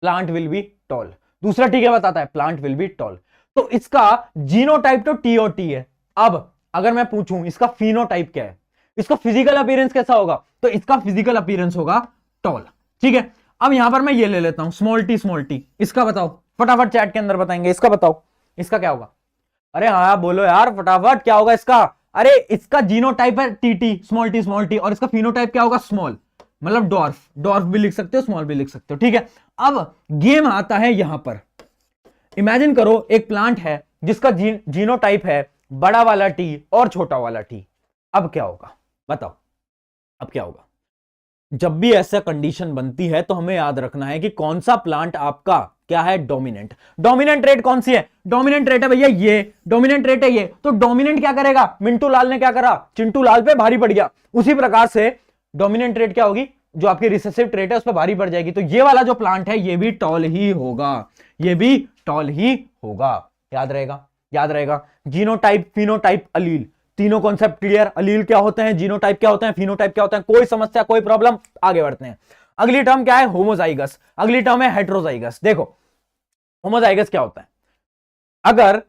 Plant will be toll. दूसरा टी क्या बताता है? Plant will be toll. तो इसका जीनोटाइप तो टी और टी है। अब अगर मैं पूछूं इसका फिनोटाइप क्या है, इसका फिजिकल अपीयरेंस कैसा होगा, तो इसका फिजिकल अपीयरेंस होगा टॉल, ठीक है। अब यहां पर मैं ये ले लेता हूं स्मॉल टी। इसका बताओ फटाफट, चैट के अंदर बताएंगे। इसका बताओ, इसका क्या होगा? अरे हाँ बोलो यार फटाफट, क्या होगा इसका? अरे इसका जीनोटाइप है टी, स्मॉल टी, और इसका फिनोटाइप क्या होगा? स्मॉल, मतलब डॉर्फ भी लिख सकते हो, स्मॉल भी लिख सकते हो, ठीक है। अब गेम आता है यहां पर। इमेजिन करो एक प्लांट है जिसका जीनोटाइप है बड़ा वाला टी और छोटा वाला टी। अब क्या होगा बताओ? अब क्या होगा? जब भी ऐसा कंडीशन बनती है तो हमें याद रखना है कि कौन सा प्लांट आपका क्या है? डोमिनेंट। डोमिनेंट रेट कौन सी है? डोमिनेंट रेट है भैया ये, डोमिनेंट रेट है ये। तो डोमिनेंट क्या करेगा? मिंटू लाल ने क्या करा? चिंटू लाल पे भारी पड़ गया। उसी प्रकार से डोमिनेंट रेट क्या होगी? जो आपकी रिसेसिव ट्रेट है उस पर भारी पड़ जाएगी। तो ये वाला जो प्लांट है ये भी टॉल ही होगा, ये भी टॉल ही होगा। याद रहेगा। जीनोटाइप, फिनोटाइप, अलील, तीनों कॉन्सेप्ट क्लियर। अलील क्या होते हैं, जीनोटाइप क्या होते हैं, फिनोटाइप क्या होते हैं? कोई समस्या, कोई प्रॉब्लम? आगे बढ़ते हैं। अगली टर्म क्या है? होमोजाइगस। अगली टर्म है हेट्रोजाइगस। देखो होमोजाइगस क्या होता है? अगर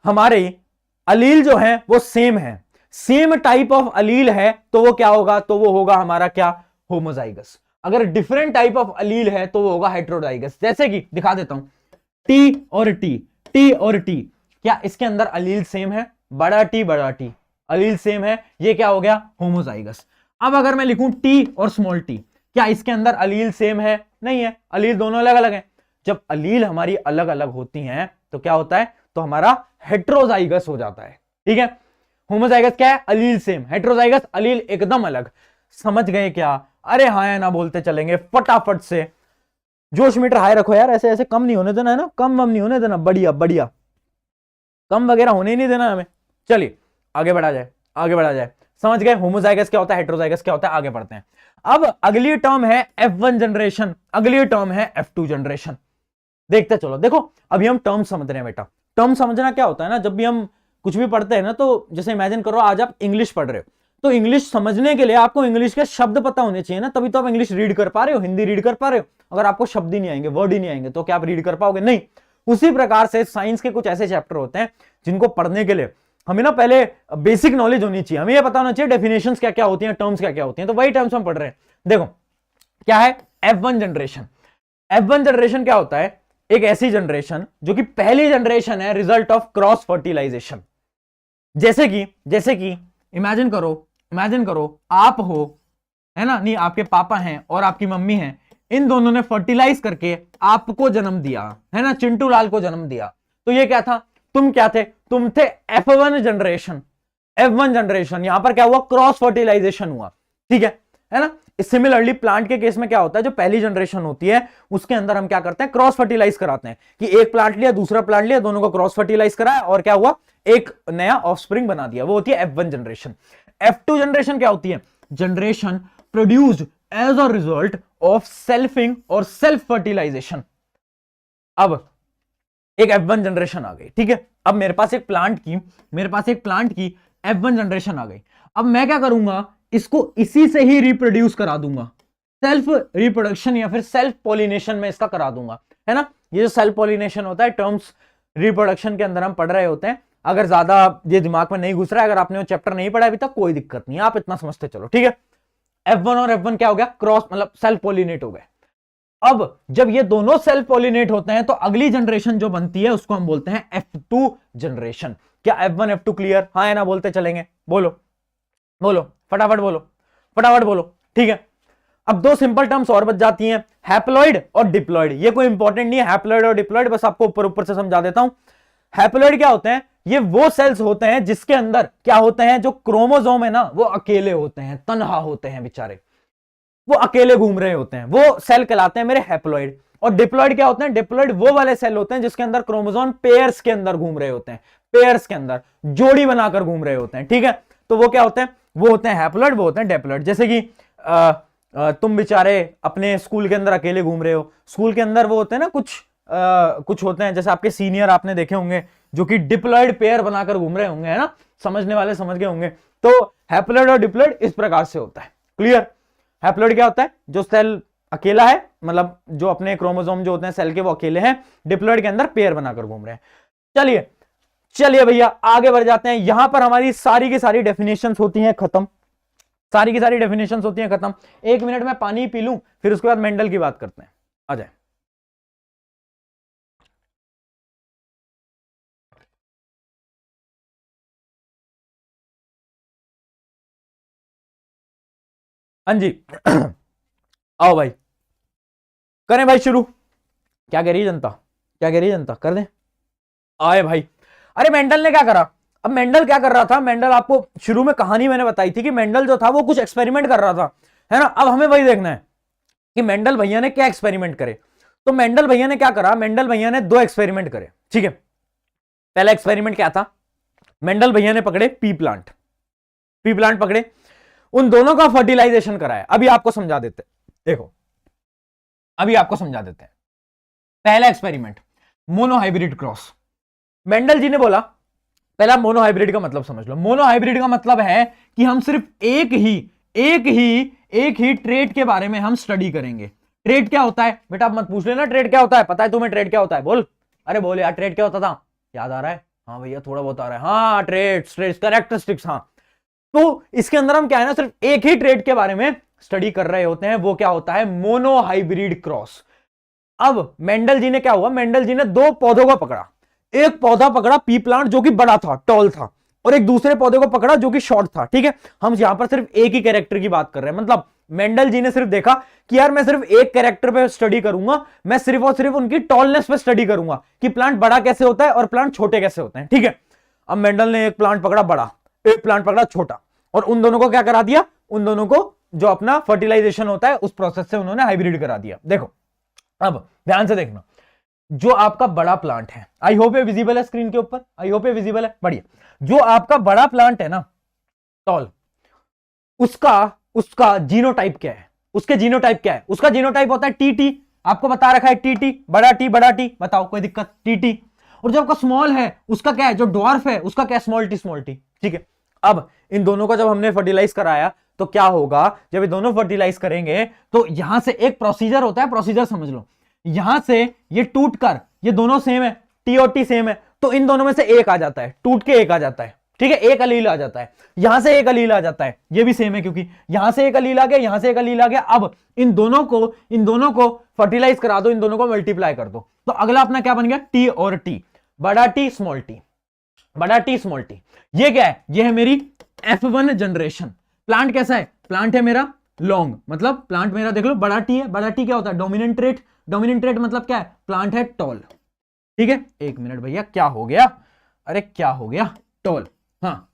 हमारे अलील जो है वो सेम है, सेम टाइप ऑफ अलील है, तो वो क्या होगा? तो वो होगा हमारा क्या? होमोजाइगस। अगर डिफरेंट टाइप ऑफ अलील है तो वो होगा हेट्रोजाइगस। जैसे कि दिखा देता हूं, टी और टी, क्या इसके अंदर अलील सेम है? बड़ा टी, अलील सेम है, ये क्या हो गया? होमोजाइगस। अब अगर मैं लिखूं टी और स्मॉल टी, क्या इसके अंदर अलील सेम है? नहीं है, अलील दोनों अलग अलग हैं। जब अलील हमारी अलग अलग होती हैं तो क्या होता है? तो हमारा हेट्रोजाइगस हो जाता है, ठीक है। होमोजाइगस क्या है? अलील सेम, हेट्रोजाइगस अलील एकदम अलग। समझ गए क्या? अरे हाँ या ना बोलते चलेंगे फटाफट से। जोश मीटर हाई रखो यार, ऐसे ऐसे कम नहीं होने देना है ना, कम नहीं होने देना, बढ़िया कम वगैरह होने ही नहीं देना हमें। चलिए आगे बढ़ा जाए। समझ गए होमोजाइगस क्या होता है, हेट्रोजाइगस क्या होता है? आगे बढ़ते हैं। अब अगली टर्म है F1 जनरेशन, अगली टर्म है F2 जनरेशन। देखते चलो। देखो अभी हम टर्म समझ रहे हैं बेटा। टर्म समझना क्या होता है ना, जब भी हम कुछ भी पढ़ते हैं ना, तो जैसे इमेजिन करो आज आप इंग्लिश पढ़ रहे हो, तो इंग्लिश समझने के लिए आपको इंग्लिश के शब्द पता होने चाहिए ना, तभी तो आप इंग्लिश रीड कर पा रहे हो, हिंदी रीड कर पा रहे हो। अगर आपको शब्द ही नहीं आएंगे, वर्ड ही नहीं आएंगे, तो क्या आप रीड कर पाओगे? नहीं। उसी प्रकार से साइंस के कुछ ऐसे चैप्टर होते हैं जिनको पढ़ने के लिए हमें ना पहले बेसिक नॉलेज होनी चाहिए, हमें यह पता होना चाहिए डेफिनेशंस क्या क्या होती हैं, टर्म्स क्या क्या होती हैं। तो वही टर्म्स हम पढ़ रहे हैं। देखो क्या है F1 जनरेशन। F1 जनरेशन क्या होता है? एक ऐसी जनरेशन जो कि पहली जनरेशन है रिजल्ट ऑफ क्रॉस फर्टिलाइजेशन। जैसे कि इमेजिन करो आप हो, है ना, नहीं आपके पापा हैं और आपकी मम्मी हैं, इन दोनों ने फर्टिलाइज करके आपको जन्म दिया, है ना, चिंटू लाल को जन्म दिया। तो ये क्या था? तुम क्या थे? तुम थे F1 जनरेशन। F1 जनरेशन, यहां पर क्या हुआ? क्रॉस फर्टिलाइजेशन हुआ, ठीक है। है ना। सिमिलरली प्लांट के केस में क्या होता है, जो पहली जनरेशन होती है उसके अंदर हम क्या करते हैं, क्रॉस फर्टिलाइज कराते हैं, कि एक प्लांट लिया दूसरा प्लांट लिया, दोनों को क्रॉस फर्टिलाइज कराया और क्या हुआ, एक नया ऑफस्प्रिंग बना दिया, वो होती है F1 जनरेशन। F2 जनरेशन क्या होती है, generation produced as a result of selfing और सेल्फ फर्टिलाइजेशन। अब एक F1 जनरेशन आ गई, ठीक है। अब मेरे पास एक प्लांट की F1 जनरेशन आ गई। अब मैं क्या करूंगा, इसको इसी से ही रिप्रोड्यूस करा दूंगा, सेल्फ रिप्रोडक्शन या फिर सेल्फ पॉलिनेशन में इसका करा दूंगा, है ना। ये जो सेल्फ पॉलिनेशन होता है, टर्म्स रिप्रोडक्शन के अंदर हम पढ़ रहे होते हैं। अगर ज्यादा ये दिमाग में नहीं घुस रहा है, अगर आपने वो चैप्टर नहीं पढ़ा अभी तक, कोई दिक्कत नहीं है, आप इतना समझते चलो, ठीक है। F1 और F1 क्या हो गया, क्रॉस मतलब सेल्फ पॉलिनेट हो गए। अब जब ये दोनों सेल्फ पॉलिनेट होते हैं तो अगली जनरेशन जो बनती है उसको हम बोलते हैं F2 जनरेशन। क्या F1 F2 क्लियर, हाँ है ना, बोलते चलेंगे, बोलो बोलो फटाफट बोलो, ठीक है। अब दो सिंपल टर्म्स और बच जाती हैं, हैप्लॉइड और डिप्लॉइड। ये कोई इंपॉर्टेंट नहीं है हैप्लॉइड और डिप्लॉइड, बस आपको ऊपर से समझा देता हूं। हैप्लॉइड क्या होते हैं, ये वो सेल्स होते हैं जिसके अंदर क्या होते हैं, जो क्रोमोसोम है ना वो अकेले होते हैं, तन्हा होते हैं बेचारे, वो अकेले घूम रहे होते हैं, वो सेल कहलाते हैं मेरे हैप्लॉइड। और डिप्लॉइड क्या होते हैं, डिप्लॉइड वो वाले सेल होते हैं जिसके अंदर क्रोमोसोम पेयर्स के अंदर घूम रहे होते हैं, पेयर्स के अंदर जोड़ी बनाकर घूम रहे होते हैं, ठीक है। तो वो क्या होते हैं, वो होते हैं हैप्लॉइड, वो होते हैं डिप्लॉइड। जैसे कि तुम बेचारे अपने स्कूल के अंदर अकेले घूम रहे हो, स्कूल के अंदर वो होते हैं ना कुछ होते हैं, जैसे आपके सीनियर आपने देखे होंगे जो कि डिप्लॉइड पेयर बनाकर घूम रहे होंगे, है ना, समझने वाले समझ गए होंगे। तो हैप्लॉइड और डिप्लॉइड इस प्रकार से होता है, क्लियर। हैप्लॉइड क्या होता है, जो सेल अकेला है, मतलब जो अपने क्रोमोसोम जो होते हैं सेल के वो अकेले हैं, डिप्लॉइड के अंदर पेयर बनाकर घूम रहे हैं। चलिए भैया आगे बढ़ जाते हैं। यहां पर हमारी सारी की सारी डेफिनेशंस होती हैं खत्म, सारी की सारी डेफिनेशंस होती हैं खत्म। एक मिनट में पानी पी लूं, फिर उसके बाद मेंडल की बात करते हैं, आ जाए। हाँ जी आओ भाई, करें भाई शुरू। क्या कह रही है जनता, क्या कह रही है जनता, कर दें, आए भाई। अरे मेंडल ने क्या करा, अब मेंडल क्या कर रहा था, मेंडल आपको शुरू में कहानी मैंने बताई थी कि मेंडल जो था वो कुछ एक्सपेरिमेंट कर रहा था, है ना। अब हमें वही देखना है कि मेंडल भैया ने क्या एक्सपेरिमेंट करे। तो मेंडल भैया ने क्या करा, मेंडल भैया ने दो एक्सपेरिमेंट करे, ठीक है। पहला एक्सपेरिमेंट क्या था, मेंडल भैया ने पकड़े पी प्लांट पकड़े, उन दोनों का फर्टिलाइजेशन कराया। अभी आपको समझा देते, देखो अभी आपको समझा देते हैं। पहला experiment monohybrid cross. Mendel ji ने बोला, पहला मोनोहाइब्रिड का मतलब समझ लो। मोनोहाइब्रिड का मतलब है कि हम सिर्फ एक ही ट्रेट के बारे में हम स्टडी करेंगे। ट्रेट क्या होता है बेटा, आप मत पूछ लेना ट्रेट क्या होता है, पता है तुम्हें ट्रेट क्या होता है, बोल, अरे बोल यार ट्रेट क्या होता था, याद आ रहा है, हाँ भैया थोड़ा बहुत आ रहा है, हाँ ट्रेट्स कैरेक्टरिस्टिक्स, हाँ। तो इसके अंदर हम क्या है ना, सिर्फ एक ही ट्रेट के बारे में स्टडी कर रहे होते हैं, वो क्या होता है, मोनोहाइब्रिड क्रॉस। अब मेंडल जी ने क्या हुआ, मेंडल जी ने दो पौधों को पकड़ा, एक पौधा पकड़ा पी प्लांट जो कि बड़ा था, टॉल था, और एक दूसरे पौधे को पकड़ा जो कि शॉर्ट था, ठीक है। हम यहां पर सिर्फ एक ही कैरेक्टर की बात कर रहे हैं, मतलब मेंडल जी ने सिर्फ देखा कि यार मैं सिर्फ एक कैरेक्टर पे स्टडी करूंगा, मैं सिर्फ और सिर्फ उनकी टॉलनेस पे स्टडी करूंगा कि प्लांट बड़ा कैसे होता है और प्लांट छोटे कैसे होते हैं, ठीक है। अब मेंडल ने एक प्लांट पकड़ा बड़ा, एक प्लांट पकड़ा छोटा, और उन दोनों को क्या करा दिया, उन दोनों को जो अपना फर्टिलाइजेशन होता है उस प्रोसेस से उन्होंने हाइब्रिड करा दिया। देखो अब ध्यान से देखना, जो आपका बड़ा प्लांट है, आई होप ये विजिबल है स्क्रीन के ऊपर, आई होप ये विजिबल है, बढ़िया। जो आपका बड़ा प्लांट है ना टॉल, उसका जीनोटाइप क्या है, उसके जीनोटाइप क्या है, उसका जीनोटाइप होता है टीटी, आपको बता रखा है टीटी, बड़ा टी, बताओ कोई दिक्कत, टीटी। और जो आपका स्मॉल है उसका क्या है, जो ड्वार्फ है उसका क्या है, स्मॉल टी, ठीक है। अब इन दोनों का जब हमने फर्टिलाइज कराया तो क्या होगा, जब ये दोनों फर्टिलाइज करेंगे तो यहां से एक प्रोसीजर होता है, प्रोसीजर समझ लो, यहां से ये टूटकर, ये दोनों सेम है, टी और टी सेम है, तो इन दोनों में से एक आ जाता है, टूट के एक आ जाता है, ठीक है, एक अलील आ जाता है, यहां से एक अलील आ जाता है, ये भी सेम है क्योंकि यहां से एक अलील आ गया, यहां से एक अलील आ गया। अब इन दोनों को फर्टिलाइज करा दो, इन दोनों को मल्टीप्लाई कर दो, तो अगला अपना क्या बन गया, टी और टी, बड़ा टी स्मॉल टी, बड़ा टी स्मॉल टी। ये क्या है, ये है मेरी F1 जनरेशन। प्लांट कैसा है, प्लांट है मेरा लॉन्ग, मतलब प्लांट मेरा देख लो बड़ा टी है, बड़ा टी क्या होता है, डोमिनेंट ट्रेट, डोमिनेंट ट्रेट मतलब क्या है, प्लांट है टॉल, ठीक है। एक मिनट भैया क्या हो गया, अरे क्या हो गया, टॉल, हाँ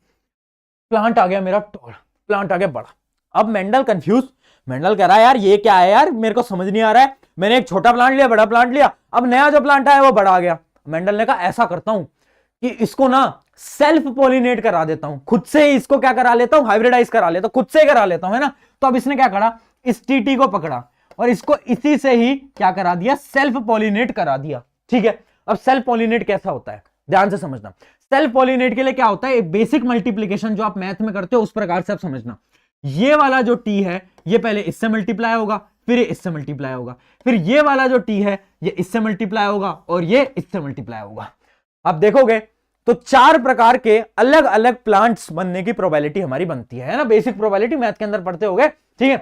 प्लांट आ गया मेरा टॉल, प्लांट आ गया बड़ा। अब मेंडल कंफ्यूज, मेंडल कह रहा है यार ये क्या है यार, मेरे को समझ नहीं आ रहा है, मैंने एक छोटा प्लांट लिया, बड़ा प्लांट लिया, अब नया जो प्लांट आया वो बड़ा आ गया। मेंडल ने कहा ऐसा करता हूं कि इसको ना सेल्फ पॉलिनेट करा देता हूं, खुद से ही इसको क्या करा लेता हूं, हाइब्रिडाइज करा लेता हूं, खुद से करा लेता हूं, है ना। तो अब इसने क्या करा, इस टीटी को पकड़ा और इसको इसी से ही क्या करा दिया, सेल्फ पॉलिनेट करा दिया। ठीक है, अब सेल्फ पॉलिनेट कैसा होता है ध्यान से समझना। सेल्फ पॉलिनेट के लिए क्या होता है, एक बेसिक मल्टीप्लीकेशन जो आप मैथ में करते हो उस प्रकार से आप समझना। ये वाला जो टी है ये पहले इससे मल्टीप्लाई होगा, फिर ये इससे मल्टीप्लाई होगा, फिर ये वाला जो टी है ये इससे मल्टीप्लाई होगा और ये इससे मल्टीप्लाई होगा। आप देखोगे तो 4 प्रकार के अलग अलग प्लांट्स बनने की प्रोबेबिलिटी हमारी बनती है ना, बेसिक प्रोबेबिलिटी मैथ के अंदर पढ़ते होगे। ठीक है,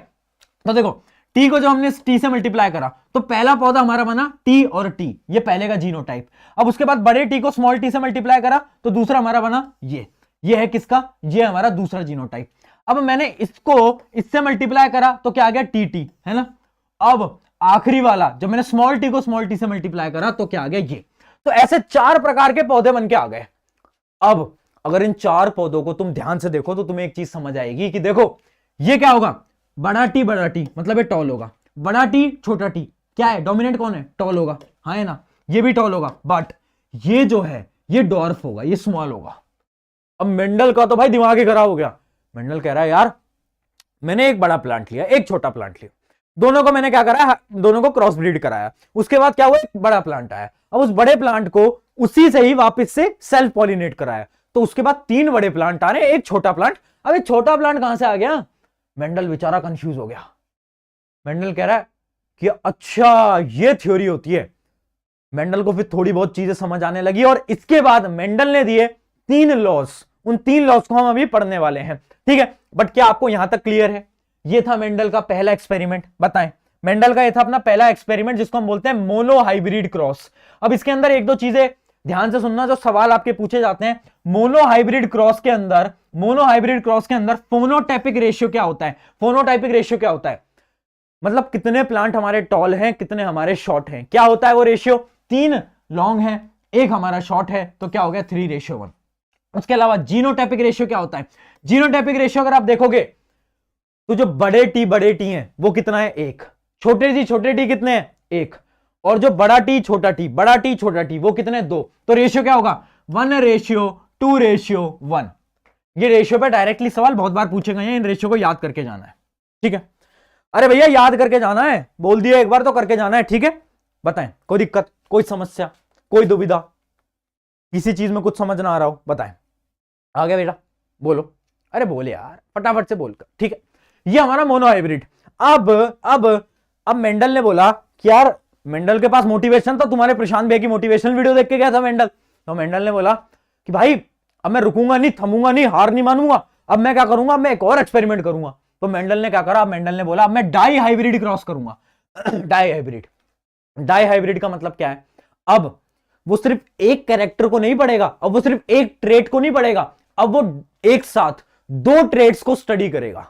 तो देखो टी को जो हमने टी से मल्टीप्लाई करा तो पहला पौधा हमारा बना टी और टी, ये पहले का जीनोटाइप। अब उसके बाद बड़े टी को स्मॉल टी से मल्टीप्लाई करा तो दूसरा हमारा बना ये है किसका, ये हमारा दूसरा जीनोटाइप। अब मैंने इसको इससे मल्टीप्लाई करा तो क्या आ गया, टी टी, है ना। अब आखिरी वाला जब मैंने स्मॉल टी को स्मॉल टी से मल्टीप्लाई करा तो क्या आ गया, ये। तो ऐसे 4 प्रकार के पौधे बन के आ गए। अब अगर इन 4 पौधों को तुम ध्यान से देखो तो तुम्हें एक चीज समझ आएगी कि देखो ये क्या होगा, बड़ा टी मतलब ये टॉल होगा, बड़ा टी छोटा टी क्या है, डोमिनेंट कौन है, टॉल होगा, हाँ है ना, ये भी टॉल होगा, बट ये जो है ये डॉर्फ होगा, ये स्मॉल होगा। अब मेंडल का तो भाई दिमाग ही खराब हो गया। मेंडल कह रहा है यार मैंने एक बड़ा प्लांट लिया, एक छोटा प्लांट लिया, दोनों को मैंने क्या करा, दोनों को क्रॉस ब्रीड कराया, उसके बाद क्या हुआ, एक बड़ा प्लांट आया। अब उस बड़े प्लांट को उसी से ही वापस से सेल्फ पॉलिनेट कराया, तो उसके बाद 3 बड़े प्लांट आ रहे, एक छोटा प्लांट। अब ये छोटा प्लांट कहां से आ गया, मेंडल बेचारा कंफ्यूज हो गया। मेंडल कह रहा है कि अच्छा ये थ्योरी होती है। मेंडल को फिर थोड़ी बहुत चीजें समझ आने लगी और इसके बाद मेंडल ने दिए 3 लॉज, उन 3 लॉज को हम अभी पढ़ने वाले हैं। ठीक है, बट क्या आपको यहां तक क्लियर है, ये था मेंडल का पहला एक्सपेरिमेंट। बताएं, मेंडल का ये था अपना पहला एक्सपेरिमेंट जिसको हम बोलते हैं मोनो हाइब्रिड क्रॉस। अब इसके अंदर एक दो चीजें ध्यान से सुनना, जो सवाल आपके पूछे जाते हैं। मोनो हाइब्रिड क्रॉस के अंदर फोनोटाइपिक रेशियो क्या होता है, फोनोटाइपिक रेशियो क्या होता है, मतलब कितने प्लांट हमारे टॉल हैं, कितने हमारे शॉर्ट हैं, क्या होता है वो रेशियो, 3 लॉन्ग है, एक हमारा शॉर्ट है, तो क्या हो गया 3:1। उसके अलावा जीनोटाइपिक रेशियो क्या होता है, जीनोटाइपिक रेशियो अगर आप देखोगे तो जो बड़े टी हैं वो कितना है, 1, छोटे टी कितने हैं, 1, और जो बड़ा टी छोटा टी वो कितने, 2। तो रेशियो क्या होगा, 1:2:1। ये रेशियो पे डायरेक्टली सवाल बहुत बार पूछे गए हैं, इन रेशियो को याद करके जाना है। ठीक है, अरे भैया याद करके जाना है, बोल दिया एक बार तो करके जाना है। ठीक है, बताएं कोई दिक्कत, कोई समस्या, कोई दुविधा, किसी चीज में कुछ समझ ना आ रहा हो बताएं। आ गया बेटा, बोलो, अरे बोले यार फटाफट से बोलकर। ठीक है, ये हमारा मोनो हाइब्रिड। अब मेंडल ने बोला कि यार मेंडल के पास मोटिवेशन था, तुम्हारे प्रशांत भैया की मोटिवेशनल वीडियो देख के गया था मेंडल। तो मेंडल ने बोला कि भाई अब मैं रुकूंगा नहीं, थमूंगा नहीं, हार नहीं मानूंगा, अब मैं क्या करूंगा, मैं एक और एक्सपेरिमेंट करूंगा। तो मेंडल ने क्या करा, मेंडल ने बोला अब मैं डाई हाइब्रिड क्रॉस करूंगा। डाई हाइब्रिड का मतलब क्या है, अब वो सिर्फ एक कैरेक्टर को नहीं पढ़ेगा, अब वो सिर्फ एक ट्रेट को नहीं पढ़ेगा, अब वो एक साथ 2 ट्रेट्स को स्टडी करेगा,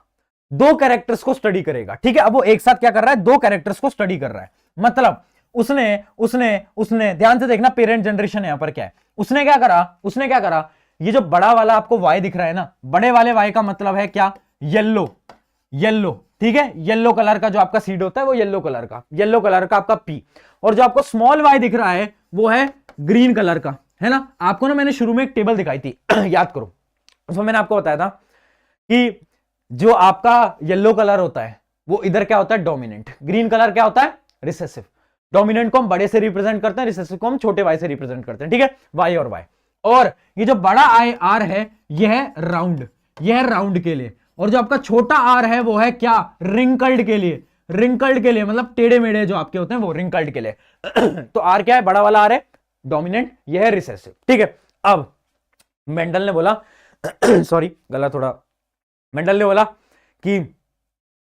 2 कैरेक्टर्स को स्टडी करेगा। ठीक है, अब वो एक साथ क्या कर रहा है, 2 कैरेक्टर्स को स्टडी कर रहा है। मतलब उसने ध्यान से देखना, पेरेंट जनरेशन यहां पर क्या है, उसने क्या करा, ये जो बड़ा वाला आपको वाई दिख रहा है ना, बड़े वाले वाई का मतलब है क्या, येलो। ठीक है, येलो कलर का जो आपका सीड होता है वो येलो कलर का आपका पी, और जो आपको स्मॉल वाई दिख रहा है वो है ग्रीन कलर का, है ना। आपको ना मैंने शुरू में एक टेबल दिखाई थी याद करो, उसमें मैंने आपको बताया था कि जो आपका येलो कलर होता है वो इधर क्या होता है, डोमिनेंट, ग्रीन कलर क्या होता है, रिसेसिव। डोमिनेंट को हम बड़े से रिप्रेजेंट करते हैं, रिसेसिव को हम छोटे वाई से रिप्रेजेंट करते हैं। ठीक है, वाई और वाई। और ये जो बड़ा आई आर है ये है राउंड के लिए, और जो आपका छोटा आर है वो है क्या, रिंकल्ड के लिए मतलब टेढ़े मेढ़े जो आपके होते हैं वो रिंकल्ड के लिए। तो आर क्या है, बड़ा वाला आर है डोमिनेंट, ये है रिसेसिव। ठीक है, अब मेंडल ने बोला सॉरी गला थोड़ा, मेंडल ने बोला कि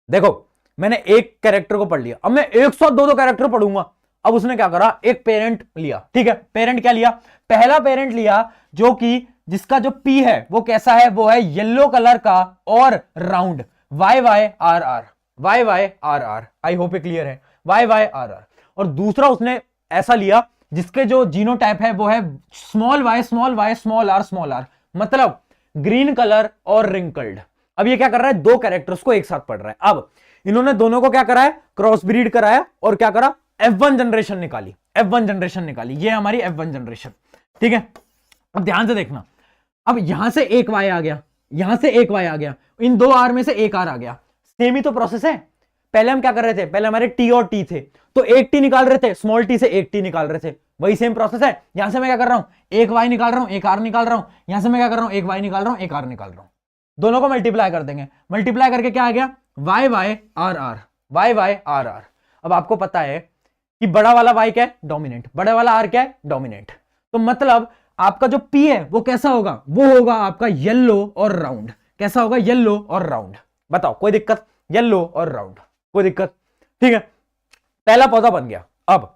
देखो मैंने एक कैरेक्टर को पढ़ लिया, अब मैं 102 कैरेक्टर पढ़ूंगा। अब उसने क्या करा, एक पेरेंट लिया। ठीक है, पेरेंट क्या लिया, पहला पेरेंट लिया जो कि जिसका जो पी है वो कैसा है, वो है येलो कलर का और राउंड, YYRR। आई होप ये क्लियर है, YYRR। और दूसरा उसने ऐसा लिया जिसके जो जीनोटाइप है वो है स्मॉल y स्मॉल r, मतलब ग्रीन कलर और रिंकल्ड। अब ये क्या कर रहा है, 2 कैरेक्टर्स को एक साथ पढ़ रहा है। अब इन्होंने दोनों को क्या कराया, क्रॉस ब्रीड कराया और क्या करा, F1 जनरेशन निकाली, F1 जनरेशन निकाली। ये हमारी F1 जनरेशन, ठीक है। अब ध्यान से देखना, अब यहां से एक Y आ गया, यहां से एक Y आ गया, इन दो R में से एक R आ गया, सेम ही तो प्रोसेस है। पहले हम क्या कर रहे थे, पहले हमारे T और T थे, तो एक T निकाल रहे थे, स्मॉल t से एक T निकाल रहे थे, वही सेम प्रोसेस है। यहां से मैं क्या कर रहा हूं, एक Y निकाल रहा हूं, एक R निकाल रहा हूं, यहां से मैं क्या कर रहा हूं, एक Y निकाल रहा हूं, एक R निकाल रहा हूं, दोनों को मल्टीप्लाई कर देंगे, मल्टीप्लाई करके क्या आ गया, Y Y R R, Y Y R R। अब आपको पता है कि बड़ा वाला Y क्या है, डोमिनेंट, बड़ा वाला R क्या है, डोमिनेंट। तो मतलब आपका जो P है वो कैसा होगा, वो होगा आपका येलो और राउंड। कैसा होगा, येलो और राउंड। बताओ कोई दिक्कत, येलो और राउंड, कोई दिक्कत, ठीक है। पहला पौधा बन गया। अब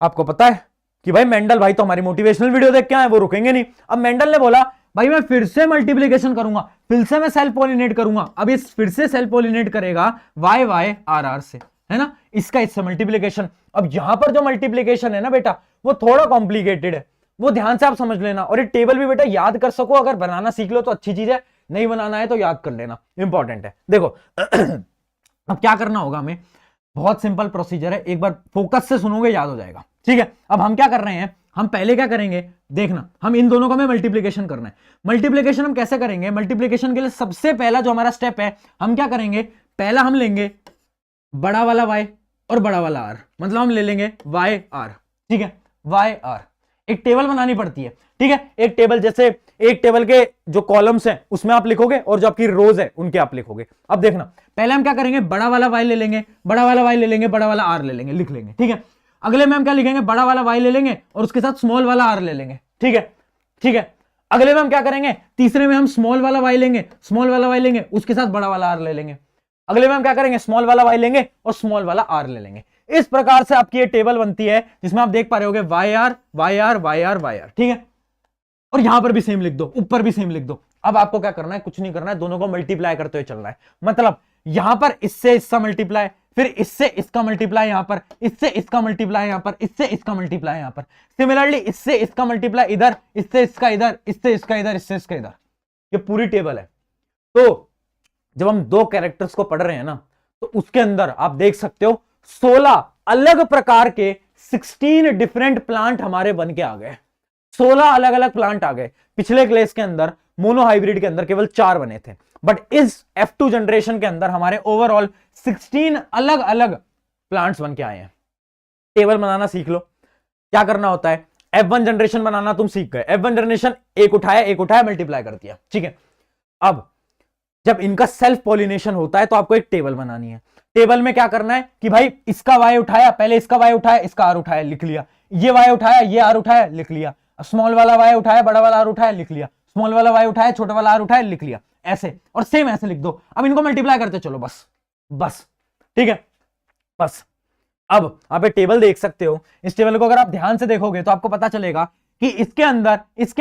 आपको पता है कि भाई मेंडल भाई तो हमारी मोटिवेशनल वीडियो देख के आए, वो रुकेंगे नहीं। अब मेंडल ने बोला भाई मैं फिर से मल्टीप्लिकेशन करूंगा, फिर से मैं सेल्फ पॉलिनेट करूंगा। अब ये फिर से सेल्फ पॉलिनेट करेगा वाई वाई आर आर से, है ना, इसका इससे मल्टीप्लिकेशन। अब यहां पर जो मल्टीप्लिकेशन है ना बेटा, वो थोड़ा कॉम्प्लिकेटेड है, वो ध्यान से आप समझ लेना। और ये टेबल भी बेटा याद कर सको, अगर बनाना सीख लो तो अच्छी चीज है, नहीं बनाना है तो याद कर लेना, इंपॉर्टेंट है। देखो अब क्या करना होगा हमें, बहुत सिंपल प्रोसीजर है, एक बार फोकस से सुनोगे याद हो जाएगा, ठीक है। अब हम क्या कर रहे हैं, हम पहले क्या करेंगे, देखना, हम इन दोनों का हमें मल्टीप्लिकेशन करना है। मल्टीप्लिकेशन हम कैसे करेंगे, मल्टीप्लिकेशन के लिए सबसे पहला जो हमारा स्टेप है, हम क्या करेंगे, पहला हम लेंगे बड़ा वाला y और बड़ा वाला r, मतलब हम ले लेंगे y r, ठीक है, y r। एक टेबल बनानी पड़ती है, ठीक है। एक टेबल, जैसे एक टेबल के जो कॉलम्स हैं उसमें आप लिखोगे और जो आपकी रोज है उनके आप लिखोगे। अब देखना, पहले हम क्या करेंगे, बड़ा वाला y ले लेंगे, बड़ा वाला y ले लेंगे, बड़ा वाला r ले लेंगे, लिख लेंगे, ठीक है। अगले में हम क्या लिखेंगे, बड़ा वाला y ले लेंगे और उसके साथ स्मॉल वाला r ले लेंगे, ठीक है, ठीक है। अगले में हम क्या करेंगे, तीसरे में हम स्मॉल वाला y लेंगे, स्मॉल वाला y लेंगे, उसके साथ बड़ा वाला r ले लेंगे। अगले में हम क्या करेंगे, स्मॉल वाला y लेंगे और स्मॉल वाला r ले लेंगे। इस प्रकार से आपकी ये टेबल बनती है, जिसमें आप देख पा रहे होगे Y R Y R Y R Y R, ठीक है। और यहां पर भी सेम लिख दो, ऊपर भी सेम लिख दो। अब आपको क्या करना है, कुछ नहीं करना है, दोनों को मल्टीप्लाई करते हुए चलना है। मतलब यहां पर इससे इसका मल्टीप्लाई, फिर इससे इसका मल्टीप्लाई, यहां पर इससे इसका मल्टीप्लाई, यहां पर इससे इसका मल्टीप्लाई, यहां पर सिमिलरली इससे इसका मल्टीप्लाई इधर, इससे इसका इधर, इससे इसका इधर, इससे इसका इधर। ये पूरी टेबल है। तो जब हम दो कैरेक्टर्स को पढ़ रहे हैं ना, तो उसके अंदर आप देख सकते हो 16 अलग प्रकार के 16 डिफरेंट प्लांट हमारे बन के आ गए। 16 अलग अलग प्लांट आ गए। पिछले क्लास के अंदर मोनो हाइब्रिड के अंदर केवल 4 बने थे, बट इस F2 जनरेशन के अंदर हमारे ओवरऑल 16 अलग अलग प्लांट्स बन के आए हैं। टेबल बनाना सीख लो, क्या करना होता है, F1 जनरेशन बनाना तुम सीख गए। F1 जनरेशन एक उठाया मल्टीप्लाई कर दिया, ठीक है। अब जब इनका सेल्फ पॉलिनेशन होता है तो आपको एक टेबल बनानी है। टेबल में क्या करना है कि भाई इसका y उठाया, पहले इसका y उठाया, इसका r उठाया, लिख लिया। ये y उठाया, ये r उठाया, लिख लिया। स्मॉल वाला y उठाया, बड़ा वाला r उठाया, लिख लिया। स्मॉल वाला y उठाया, छोटा वाला r उठाया, लिख लिया। ऐसे और सेम ऐसे लिख दो। अब इनको मल्टीप्लाई करते चलो, बस बस, ठीक है, बस। अब आप एक टेबल देख सकते हो। इस टेबल को अगर आप ध्यान से देखोगे तो आपको पता चलेगा कि इसके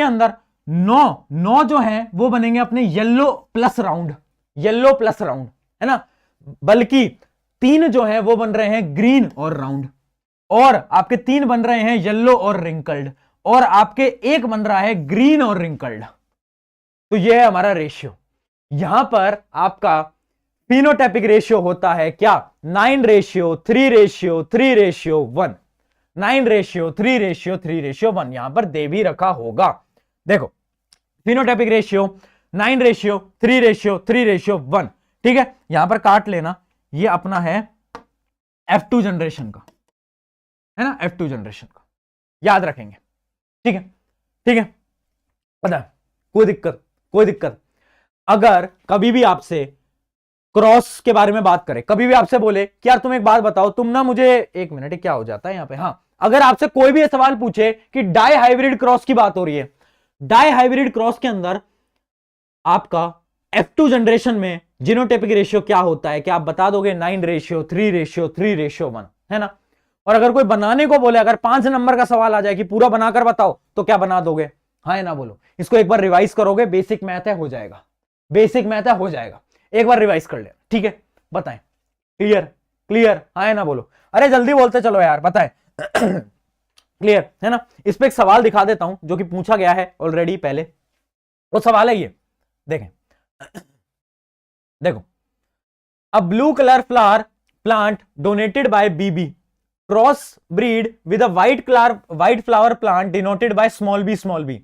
अंदर 9 जो है वो बनेंगे अपने yellow plus round, yellow plus round, है ना। बल्कि 3 जो है वो बन रहे हैं ग्रीन और राउंड, और आपके 3 बन रहे हैं येलो और रिंकल्ड, और आपके 1 बन रहा है ग्रीन और रिंकल्ड। तो ये है हमारा रेशियो। यहां पर आपका फिनोटाइपिक रेशियो होता है क्या, 9:3:3:3:1, 9:3:3:3:1 यहां पर दे भी रखा होगा। देखो फिनोटाइपिक रेशियो 9:3:3:3:1, ठीक है। यहां पर काट लेना, ये अपना है F2 जनरेशन का, है ना, F2 जनरेशन का याद रखेंगे, ठीक है, ठीक है। पता है, कोई दिक्कत। अगर कभी भी आपसे क्रॉस के बारे में बात करें, कभी भी आपसे बोले कि यार तुम एक बात बताओ, तुम ना मुझे, एक मिनट, क्या हो जाता है यहां पे, हाँ, अगर आपसे कोई भी सवाल पूछे कि डाई हाइब्रिड क्रॉस की बात हो रही है, डाई हाइब्रिड क्रॉस के अंदर आपका F2 जनरेशन में जीनोटाइपिक रेशियो क्या होता है, क्या आप बता दोगे, 9:3:3:1, है ना। और अगर कोई बनाने को बोले, अगर 5 नंबर का सवाल आ जाए कि पूरा बनाकर बताओ, तो क्या बना दोगे, हाँ या ना बोलो। इसको एक बार रिवाइज करोगे, बेसिक मैथ है, हो जाएगा, बेसिक मैथ है, हो जाएगा। एक बार रिवाइज कर ले, ठीक है, बताएं, क्लियर, हाँ या ना बोलो। अरे जल्दी बोलते चलो यार, बताएं। क्लियर है ना। इस पे एक सवाल दिखा देता हूं जो कि पूछा गया है ऑलरेडी पहले। वो सवाल है ये, देखें, देखो, a blue colour flower plant donated by BB cross breed with a white flower plant denoted by small B.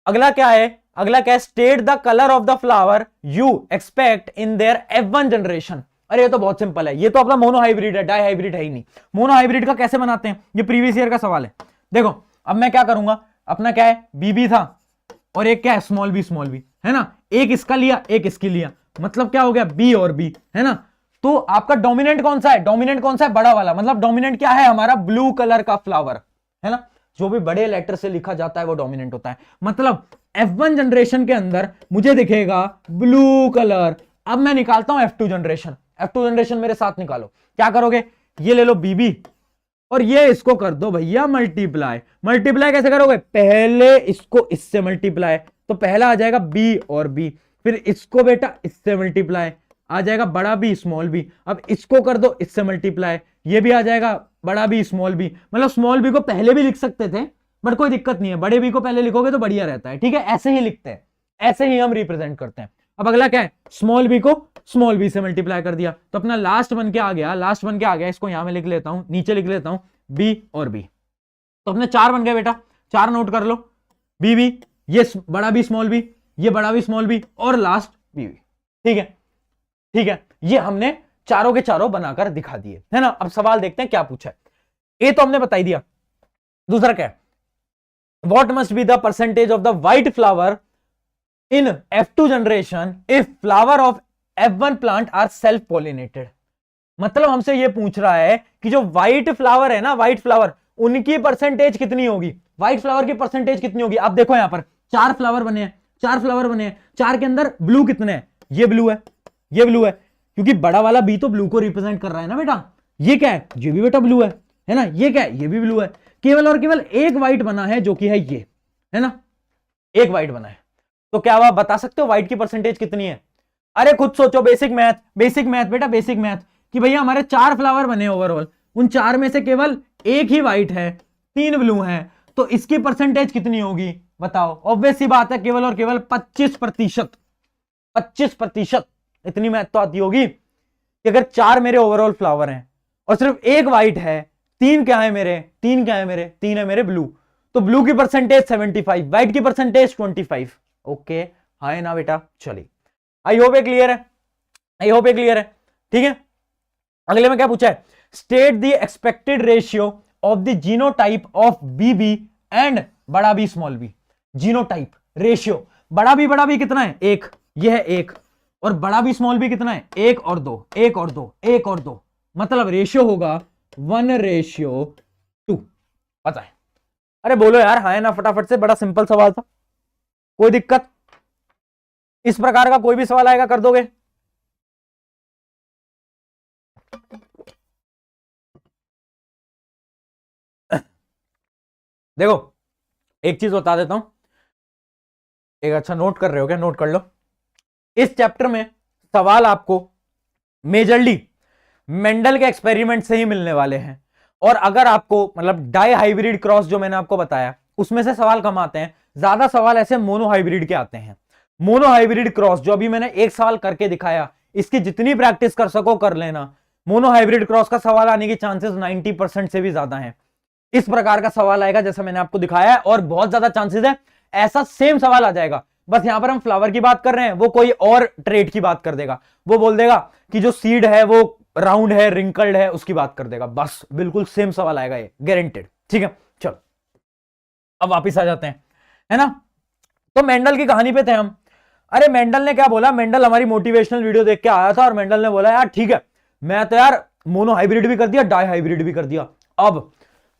अगला क्या है, state the colour of the flower you expect in their F1 generation. अरे ये तो बहुत simple है, ये तो अपना मोनो हाइब्रिड है, डाई हाइब्रिड है ही नहीं। मोनो हाइब्रिड का कैसे बनाते हैं, ये प्रीवियस ईयर का सवाल है। देखो अब मैं क्या करूंगा, अपना क्या है बीबी था और एक क्या है स्मॉल बी है ना, एक इसका लिया एक इसकी लिया, मतलब क्या हो गया बी और बी है ना। तो आपका डोमिनेंट कौन सा है, बड़ा वाला, मतलब डोमिनेंट क्या है हमारा ब्लू कलर का फ्लावर है ना। जो भी बड़े लेटर से लिखा जाता है वो डोमिनेंट होता है। मतलब F1 जनरेशन के अंदर मुझे दिखेगा ब्लू कलर। अब मैं निकालता हूं F2 जनरेशन मेरे साथ निकालो। क्या करोगे, ये ले लो बीबी और ये इसको कर दो भैया मल्टीप्लाई कैसे करोगे, पहले इसको इससे मल्टीप्लाई, तो पहला आ जाएगा बी और बी, फिर इसको बेटा इससे मल्टीप्लाई आ जाएगा बड़ा बी स्मॉल बी, अब इसको कर दो इससे मल्टीप्लाई, ये भी आ जाएगा बड़ा बी स्मॉल बी। मतलब स्मॉल बी को पहले भी लिख सकते थे बट कोई दिक्कत नहीं है, बड़े बी को पहले लिखोगे तो बढ़िया रहता है, ठीक है। ऐसे ही लिखते हैं, ऐसे ही हम रिप्रेजेंट करते हैं। अब अगला क्या है, स्मॉल बी को स्मॉल बी से मल्टीप्लाई कर दिया, तो अपना लास्ट बन के आ गया, इसको यहां में लिख लेता हूं, नीचे लिख लेता हूं बी और बी, तो अपने 4 बन गए बेटा, 4 नोट कर लो, बी बी, ये बड़ा बी स्मॉल बी, ये बड़ा बी स्मॉल बी और लास्ट बी बी, ठीक है। ये हमने चारों के चारों बनाकर दिखा दिए है ना। अब सवाल देखते हैं क्या पूछा है। ए तो हमने बता ही दिया, दूसरा क्या है, what must be the percentage of the white flower in F2 generation if flower of F1 plant are self pollinated. मतलब हमसे ये पूछ रहा है कि जो व्हाइट फ्लावर है ना, व्हाइट फ्लावर, उनकी परसेंटेज कितनी होगी, व्हाइट फ्लावर की परसेंटेज कितनी होगी। अब देखो यहां पर 4 फ्लावर बने हैं, 4 के अंदर ब्लू कितने हैं, ये ब्लू है, क्योंकि बड़ा वाला बी तो ब्लू को रिप्रेजेंट कर रहा है ना बेटा। ये क्या है, ये भी बेटा ब्लू है ना, ये क्या है, ये भी ब्लू है। केवल और केवल एक व्हाइट बना है जो कि है ये, है ना, एक व्हाइट बना है। तो क्या आप बता सकते हो व्हाइट की परसेंटेज कितनी है। अरे खुद सोचो, बेसिक मैथ बेटा, बेसिक मैथ, कि भैया हमारे 4 फ्लावर बने ओवरऑल, उन 4 में से केवल एक ही व्हाइट है, 3 ब्लू हैं, तो इसकी परसेंटेज कितनी होगी बताओ। ऑब्वियस सी बात है, केवल और केवल 25%। इतनी मैथ तो आती होगी कि अगर 4 मेरे ओवरऑल फ्लावर हैं और सिर्फ एक व्हाइट है, 3 क्या है मेरे, 3 है मेरे ब्लू, तो ब्लू की परसेंटेज 75, व्हाइट की परसेंटेज 25। ओके हाँ है ना बेटा, चलिए आई होप ये क्लियर है, ठीक है। अगले में क्या पूछा है, state the expected ratio of the genotype of BB and बड़ा B small B. Genotype ratio, बड़ा बी कितना है, 1, यह है 1, और बड़ा बी स्मॉल बी कितना है, 1 और 2, मतलब रेशियो होगा 1:2। पता है, अरे बोलो यार हाँ है ना फटाफट से, बड़ा सिंपल सवाल था, कोई दिक्कत, इस प्रकार का कोई भी सवाल आएगा कर दोगे। देखो एक चीज बता देता हूं, एक अच्छा नोट कर रहे हो क्या, नोट कर लो। इस चैप्टर में सवाल आपको मेजरली मेंडल के एक्सपेरिमेंट से ही मिलने वाले हैं, और अगर आपको मतलब डाई हाइब्रिड क्रॉस जो मैंने आपको बताया उसमें से सवाल कम आते हैं, ज्यादा सवाल ऐसे मोनो हाइब्रिड के आते हैं। मोनो हाइब्रिड क्रॉस जो अभी मैंने एक सवाल करके दिखाया, इसकी जितनी प्रैक्टिस कर सको कर लेना। मोनो हाइब्रिड क्रॉस का सवाल आने की चांसेस 90% से भी ज्यादा है। इस प्रकार का सवाल आएगा जैसा मैंने आपको दिखाया है, और बहुत ज्यादा चांसेस है ऐसा सेम सवाल आ जाएगा, बस यहां पर हम फ्लावर की बात कर रहे हैं, वो कोई और ट्रेट की बात कर देगा, वो बोल देगा कि जो सीड है वो राउंड है, रिंकल्ड है, उसकी बात कर देगा, बस बिल्कुल सेम सवाल आएगा, ये गारंटेड, ठीक है। चलो अब वापिस आ जाते हैं, है ना। तो मेंडल की कहानी पे थे हम। अरे मेंडल ने क्या बोला, मेंडल हमारी मोटिवेशनल वीडियो देख के आया था और मेंडल ने बोला यार ठीक है, मैं तो यार मोनो हाइब्रिड भी कर दिया, डाई हाइब्रिड भी कर दिया। अब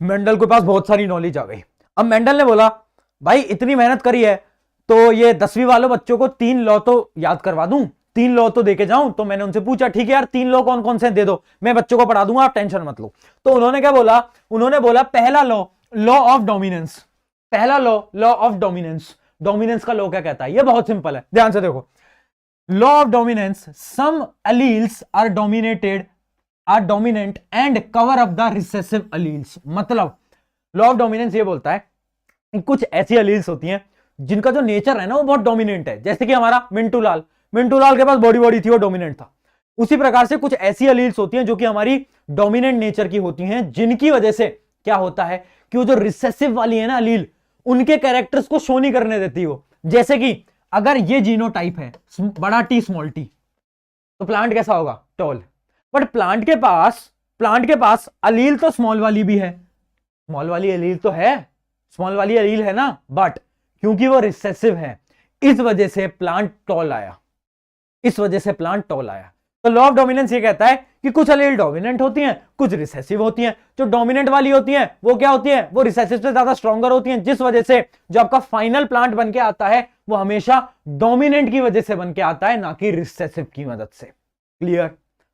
मेंडल के पास बहुत सारी नॉलेज आ गई। अब मेंडल ने बोला भाई इतनी मेहनत करी है तो ये 10वीं वालों बच्चों को 3 लॉ तो याद करवा दूं, 3 लॉ तो देके जाऊं। तो मैंने उनसे पूछा ठीक है यार 3 लॉ कौन कौन से दे दो, मैं बच्चों को पढ़ा दूंगा, आप टेंशन मत लो। तो उन्होंने क्या बोला, उन्होंने बोला पहला लॉ, लॉ ऑफ डोमिनेंस। पहला law, law of dominance. Dominance का लॉ क्या कहता है, ये बहुत सिंपल है, ध्यान से देखो। Law of dominance, some alleles are dominant and cover up the recessive alleles. मतलब लॉ ऑफ डोमिनेंस ये बोलता है कि कुछ ऐसी एलील्स होती हैं जिनका जो नेचर है ना वो बहुत डोमिनेंट है, जैसे कि हमारा मिंटू लाल के पास बॉडी थी, वो डोमिनेंट था। उसी प्रकार से कुछ ऐसी अलील्स होती हैं जो कि हमारी डोमिनेंट नेचर की होती हैं, जिनकी वजह से क्या होता है कि वो जो रिसेसिव वाली है ना अलील, उनके कैरेक्टर्स को शो नहीं करने देती वो। जैसे कि अगर ये जीनोटाइप है बड़ा टी स्मॉल टी, तो प्लांट कैसा होगा, टॉल। बट प्लांट के पास अलील तो स्मॉल वाली भी है, स्मॉल वाली अलील तो है, स्मॉल वाली अलील है ना, बट क्योंकि वो रिसेसिव है, इस वजह से प्लांट टॉल आया, इस वजह से प्लांट टॉल आया। तो लॉ ऑफ डोमिनेंस ये कहता है कि कुछ अलील डोमिनेंट होती हैं, कुछ रिसेसिव होती हैं। जो डोमिनेंट वाली होती हैं वो क्या होती हैं, वो रिसेसिव से ज्यादा स्ट्रॉन्गर होती हैं, जिस वजह से जो आपका फाइनल प्लांट बन के आता है वो हमेशा डोमिनेंट की वजह से बन के आता है, ना कि रिसेसिव की मदद से। Clear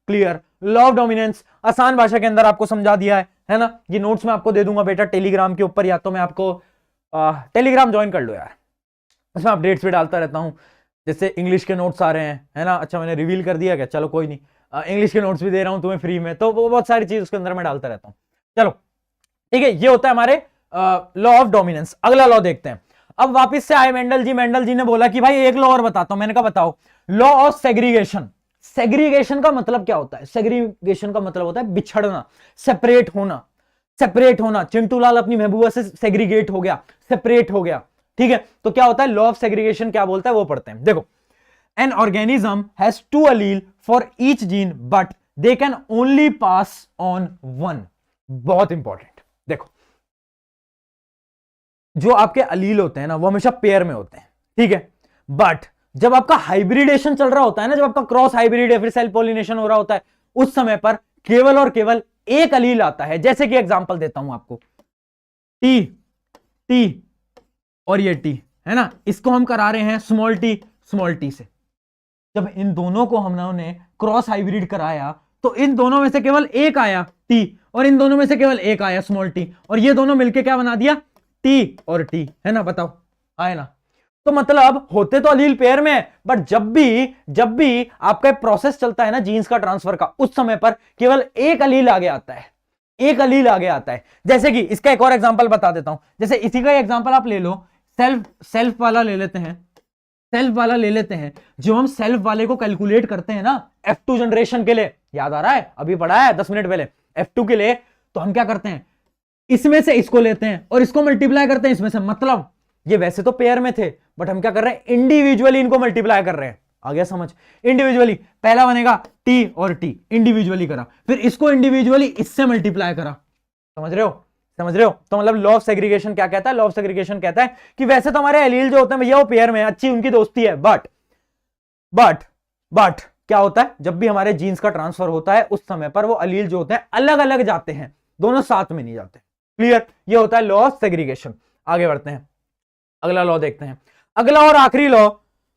clear. Law of dominance आसान भाषा के अंदर आपको समझा दिया है ना। ये नोट्स मैं आपको दे दूंगा बेटा टेलीग्राम के ऊपर, या तो मैं आपको टेलीग्राम ज्वाइन कर लो यार, उसमें अपडेट्स भी डालता रहता हूं। जैसे इंग्लिश के नोट्स आ रहे हैं, है ना। अच्छा मैंने रिवील कर दिया क्या, चलो कोई नहीं, इंग्लिश के नोट्स भी दे रहा हूं तुम्हें फ्री में, तो वो बहुत सारी चीज उसके अंदर मैं डालता रहता हूं। चलो ठीक है, ये होता है हमारे लॉ ऑफ डोमिनेंस। अगला लॉ देखते हैं। अब वापस से आए मेंडल जी ने बोला कि भाई एक लॉ और बताता हूं। मैंने कहा बताओ। Law of segregation. सेग्रीगेशन का मतलब क्या होता है, सेग्रीगेशन का मतलब होता है बिछड़ना, सेपरेट होना, सेपरेट होना। चिंटूलाल अपनी महबूबा से सेग्रीगेट हो गया, सेपरेट हो गया, ठीक है। तो क्या होता है, लॉ ऑफ सेग्रीगेशन क्या बोलता है वो पढ़ते हैं। देखो, an organism has two allele for each gene but they can only pass on one. बहुत इंपॉर्टेंट। देखो, जो आपके अलील होते हैं ना वो हमेशा पेयर में होते हैं, ठीक है। बट जब आपका हाइब्रिडेशन चल रहा होता है ना, जब आपका क्रॉस हाइब्रिड या फिर सेल्फ पॉलिनेशन हो रहा होता है, उस समय पर केवल और केवल एक अलील आता है। जैसे कि एग्जांपल देता हूं आपको, टी टी और ये टी है ना, इसको हम करा रहे हैं स्मॉल टी से। जब इन दोनों को हमने क्रॉस हाइब्रिड कराया तो इन दोनों में से केवल एक आया टी, और इन दोनों में से केवल एक आया स्मॉल टी, और ये दोनों मिलके क्या बना दिया, टी और टी, है ना। बताओ आए ना। तो मतलब होते तो अलील पेयर में, बट जब भी आपका प्रोसेस चलता है ना जीन्स का ट्रांसफर का, उस समय पर केवल एक अलील आगे आता है, एक अलील आगे आता है। जैसे कि इसका एक और एग्जांपल बता देता हूं। जैसे इसी का एग्जांपल आप ले लो, सेल्फ वाला ले लेते हैं, सेल्फ वाला ले लेते हैं। जो हम सेल्फ वाले को कैलकुलेट करते हैं ना F2 जनरेशन के लिए, याद आ रहा है, अभी पढ़ा है 10 मिनट पहले, F2 के लिए, तो हम क्या करते हैं, इसमें से इसको लेते हैं और इसको मल्टीप्लाई करते हैं इसमें से। मतलब ये वैसे तो पेयर में थे, बट हम क्या कर रहे हैं, इंडिविजुअली इनको मल्टीप्लाई कर रहे हैं। आ गया समझ, इंडिविजुअली। पहला बनेगा टी और टी, इंडिविजुअली करा, फिर इसको इंडिविजुअली इससे मल्टीप्लाई करा। समझ रहे हो, समझ रहे हो। तो मतलब लॉ ऑफ सेग्रीगेशन क्या कहता है, लॉ ऑफ सेग्रीगेशन कहता है कि वैसे तो हमारे एलील जो होते हैं भैया वो पेयर में, अच्छी उनकी दोस्ती है, बट क्या होता है, जब भी हमारे जीन्स का ट्रांसफर होता है उस समय पर वो अलील जो होते हैं अलग अलग जाते हैं, दोनों साथ में नहीं जाते। क्लियर, ये होता है लॉ ऑफ सेग्रीगेशन। आगे बढ़ते हैं, अगला लॉ देखते हैं। अगला और आखिरी लॉ,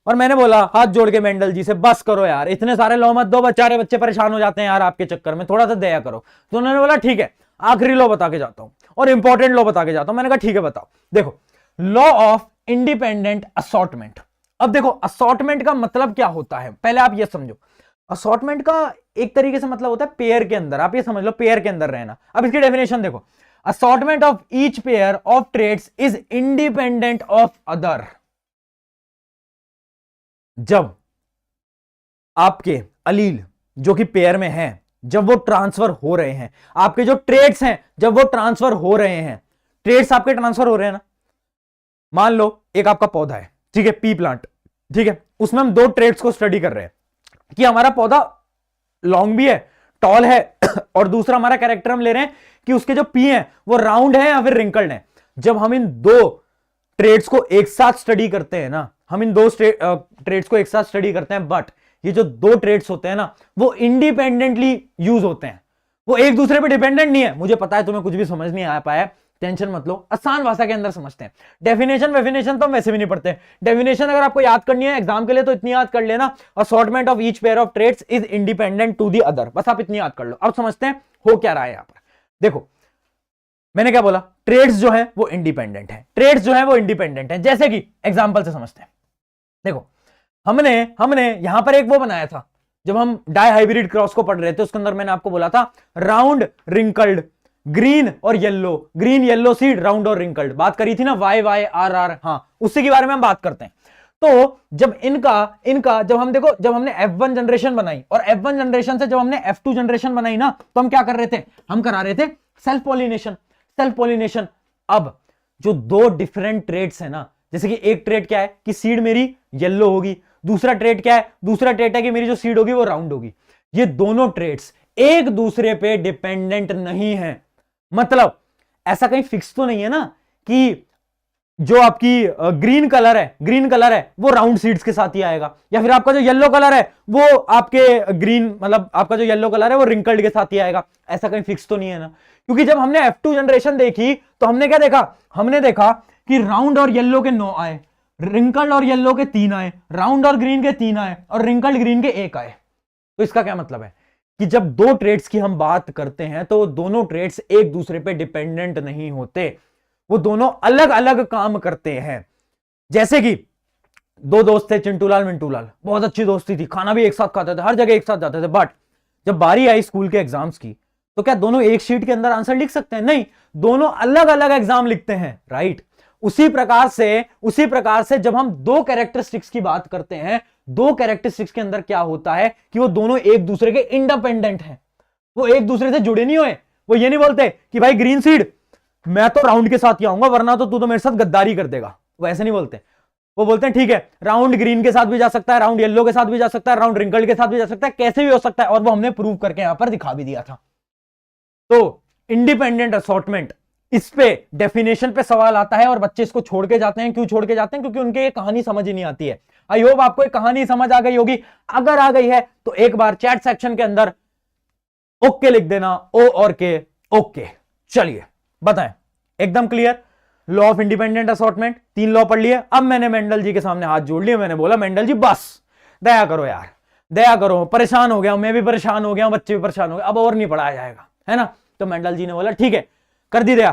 और मैंने बोला हाथ जोड़ के मेंडल जी से बस करो यार, इतने सारे लॉ मत दो, बेचारे बच्चे परेशान हो जाते हैं यार आपके चक्कर में, थोड़ा सा दया करो। तो उन्होंने बोला ठीक है आखिरी लॉ बता के जाता हूं, और इंपॉर्टेंट लॉ बता के जाता हूं। मैंने कहा ठीक है बताओ। देखो, लॉ ऑफ इंडिपेंडेंट असॉर्टमेंट। अब देखो असॉर्टमेंट का मतलब क्या होता है, पहले आप ये समझो। असॉर्टमेंट का एक तरीके से मतलब होता है पेयर के अंदर, आप ये समझ लो पेयर के अंदर रहना। अब इसकी डेफिनेशन देखो, assortment of each pair of traits is independent of other। जब आपके अलील जो कि पेयर में हैं, जब वो ट्रांसफर हो रहे हैं, आपके जो ट्रेड्स हैं जब वो ट्रांसफर हो रहे हैं, ट्रेड्स आपके ट्रांसफर हो रहे हैं ना। मान लो एक आपका पौधा है, ठीक है, पी प्लांट, ठीक है, उसमें हम दो ट्रेड्स को स्टडी कर रहे हैं कि हमारा पौधा लॉन्ग भी है, टॉल है, और दूसरा हमारा कैरेक्टर हम ले रहे हैं कि उसके जो पी हैं वो राउंड है या फिर रिंकल्ड है। जब हम इन दो ट्रेड्स को एक साथ स्टडी करते हैं ना, हम इन दो ट्रेड्स को एक साथ स्टडी करते हैं, बट ये जो दो ट्रेड्स होते हैं ना वो इंडिपेंडेंटली यूज होते हैं, वो एक दूसरे पे डिपेंडेंट नहीं है। मुझे पता है तुम्हें कुछ भी समझ नहीं आ पाया, टेंशन मत लो, आसान भाषा के अंदर समझते हैं। डेफिनेशन तो हम वैसे भी नहीं पढ़ते। डेफिनेशन अगर आपको याद करनी है एग्जाम के लिए तो इतनी याद कर लेना, assortment of each pair of traits is independent to the other, बस आप इतनी याद कर लो। अब समझते हैं हो क्या रहा है यहां पर। देखो मैंने क्या बोला, ट्रेड्स जो है वो इंडिपेंडेंट है, ट्रेड्स जो है वो इंडिपेंडेंट है। जैसे कि एग्जांपल से समझते हैं। देखो हमने यहां पर एक वो बनाया था, जब हम डाई हाइब्रिड क्रॉस को पढ़ रहे थे उसके अंदर मैंने आपको बोला था राउंड रिंकल्ड, ग्रीन और yellow, green yellow seed, round और रिंकल्ड, बात करी थी ना, YYRR। हाँ, उसी के बारे में हम बात करते हैं। तो जब इनका जब हम देखो, जब हमने F1 जनरेशन बनाई और F1 जनरेशन से जब हमने F2 जनरेशन बनाई ना, तो हम क्या कर रहे थे, हम करा रहे थे सेल्फ पॉलिनेशन। अब जो दो डिफरेंट ट्रेड्स है ना, जैसे कि एक ट्रेड क्या है कि सीड मेरी येलो होगी, दूसरा ट्रेड क्या है, दूसरा ट्रेड है कि मेरी जो सीड होगी वो राउंड होगी। ये दोनों ट्रेड्स एक दूसरे पे डिपेंडेंट नहीं है। मतलब ऐसा कहीं फिक्स तो नहीं है ना कि जो आपकी ग्रीन कलर है वो राउंड सीड्स के साथ ही आएगा, या फिर आपका जो येलो कलर है वो आपके ग्रीन, मतलब आपका जो येलो कलर है वो रिंकल्ड के साथ ही आएगा। ऐसा कहीं फिक्स तो नहीं है ना, क्योंकि जब हमने F2 जनरेशन देखी तो हमने क्या देखा, हमने देखा कि राउंड और येलो के 9 आए, रिंकल्ड और येलो के 3 आए, राउंड और ग्रीन के 3 आए, और रिंकल्ड ग्रीन के 1 आए। तो इसका क्या मतलब है कि जब दो ट्रेड्स की हम बात करते हैं तो दोनों ट्रेड्स एक दूसरे पे डिपेंडेंट नहीं होते, वो दोनों अलग अलग काम करते हैं। जैसे कि दो दोस्त थे, चिंटूलाल मिंटूलाल, बहुत अच्छी दोस्ती थी, खाना भी एक साथ खाते थे, हर जगह एक साथ जाते थे, बट जब बारी आई स्कूल के एग्जाम्स की तो क्या दोनों एक शीट के अंदर आंसर लिख सकते हैं? नहीं, दोनों अलग अलग एग्जाम लिखते हैं, राइट। उसी प्रकार से जब हम दो कैरेक्टरिस्टिक्स की बात करते हैं, दो कैरेक्टरिस्टिक्स के अंदर क्या होता है कि वो दोनों एक दूसरे के इंडिपेंडेंट हैं, वो एक दूसरे से जुड़े नहीं हुए। वो ये नहीं बोलते कि भाई ग्रीन सीड मैं तो राउंड के साथ ही आऊंगा वरना तो तू तो मेरे साथ गद्दारी कर देगा, वो ऐसे नहीं बोलते। वो बोलते हैं ठीक है, राउंड ग्रीन के साथ भी जा सकता है, राउंड येलो के साथ भी जा सकता है, राउंड रिंकल्ड के साथ भी जा सकता है, कैसे भी हो सकता है, और वो हमने प्रूव करके यहां पर दिखा भी दिया था। तो इंडिपेंडेंट असॉर्टमेंट, इस पे डेफिनेशन पे सवाल आता है और बच्चे इसको छोड़ के जाते हैं। क्यों छोड़ के जाते हैं? क्योंकि उनके ये कहानी समझ ही नहीं आती है। आई होप आपको एक कहानी समझ आ गई होगी। अगर आ गई है तो एक बार चैट सेक्शन के अंदर ओके लिख देना, ओ और के, ओके। चलिए बताएं, एकदम clear. Law of independent assortment, 3 law पढ़ लिए। अब मैंने मेंडल जी के सामने हाथ जोड़ लिए, मैंने बोला मेंडल जी बस दया करो यार, दया करो, परेशान हो गया, मैं भी परेशान हो गया, बच्चे भी परेशान हो गए, अब और नहीं पढ़ाया जाएगा, है ना। तो मेंडल जी ने बोला ठीक है कर दी दया,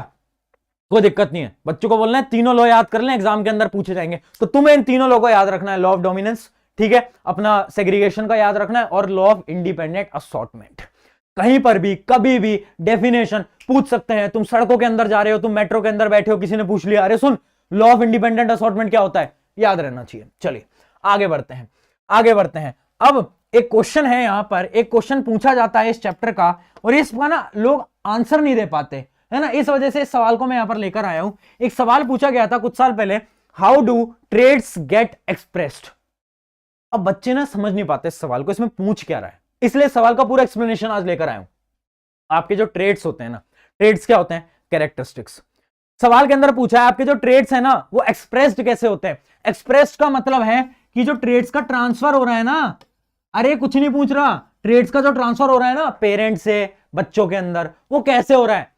कोई दिक्कत नहीं है, बच्चों को बोलना है तीनों लॉ याद कर लें, एग्जाम के अंदर पूछे जाएंगे। तो तुम्हें इन तीनों लॉ को याद रखना है, लॉ ऑफ डोमिनेंस, ठीक है, अपना सेग्रीगेशन का याद रखना है, और लॉ ऑफ इंडिपेंडेंट असॉर्टमेंट। कहीं पर भी कभी भी डेफिनेशन पूछ सकते हैं। तुम सड़कों के अंदर जा रहे हो, तुम मेट्रो के अंदर बैठे हो, किसी ने पूछ लिया अरे सुन लॉ ऑफ इंडिपेंडेंट असॉर्टमेंट क्या होता है, याद रहना चाहिए। चलिए आगे बढ़ते हैं। अब एक क्वेश्चन है, यहां पर एक क्वेश्चन पूछा जाता है इस चैप्टर का, और इसका ना लोग आंसर नहीं दे पाते, है ना। इस वजह से इस सवाल को मैं यहां पर लेकर आया हूं। एक सवाल पूछा गया था कुछ साल पहले, how do traits get expressed. अब बच्चे ना समझ नहीं पाते इस सवाल को, इसमें पूछ क्या रहा है, इसलिए सवाल का पूरा एक्सप्लेनेशन आज लेकर आया हूं। आपके जो ट्रेड्स होते हैं ना, ट्रेड्स क्या होते हैं? कैरेक्टरिस्टिक्स। सवाल के अंदर पूछा है आपके जो ट्रेड्स है ना वो एक्सप्रेस्ड कैसे होते हैं। एक्सप्रेस्ड का मतलब है कि जो ट्रेड्स का ट्रांसफर हो रहा है ना, अरे कुछ नहीं पूछ रहा, ट्रेड्स का जो ट्रांसफर हो रहा है ना पेरेंट से बच्चों के अंदर, वो कैसे हो रहा है।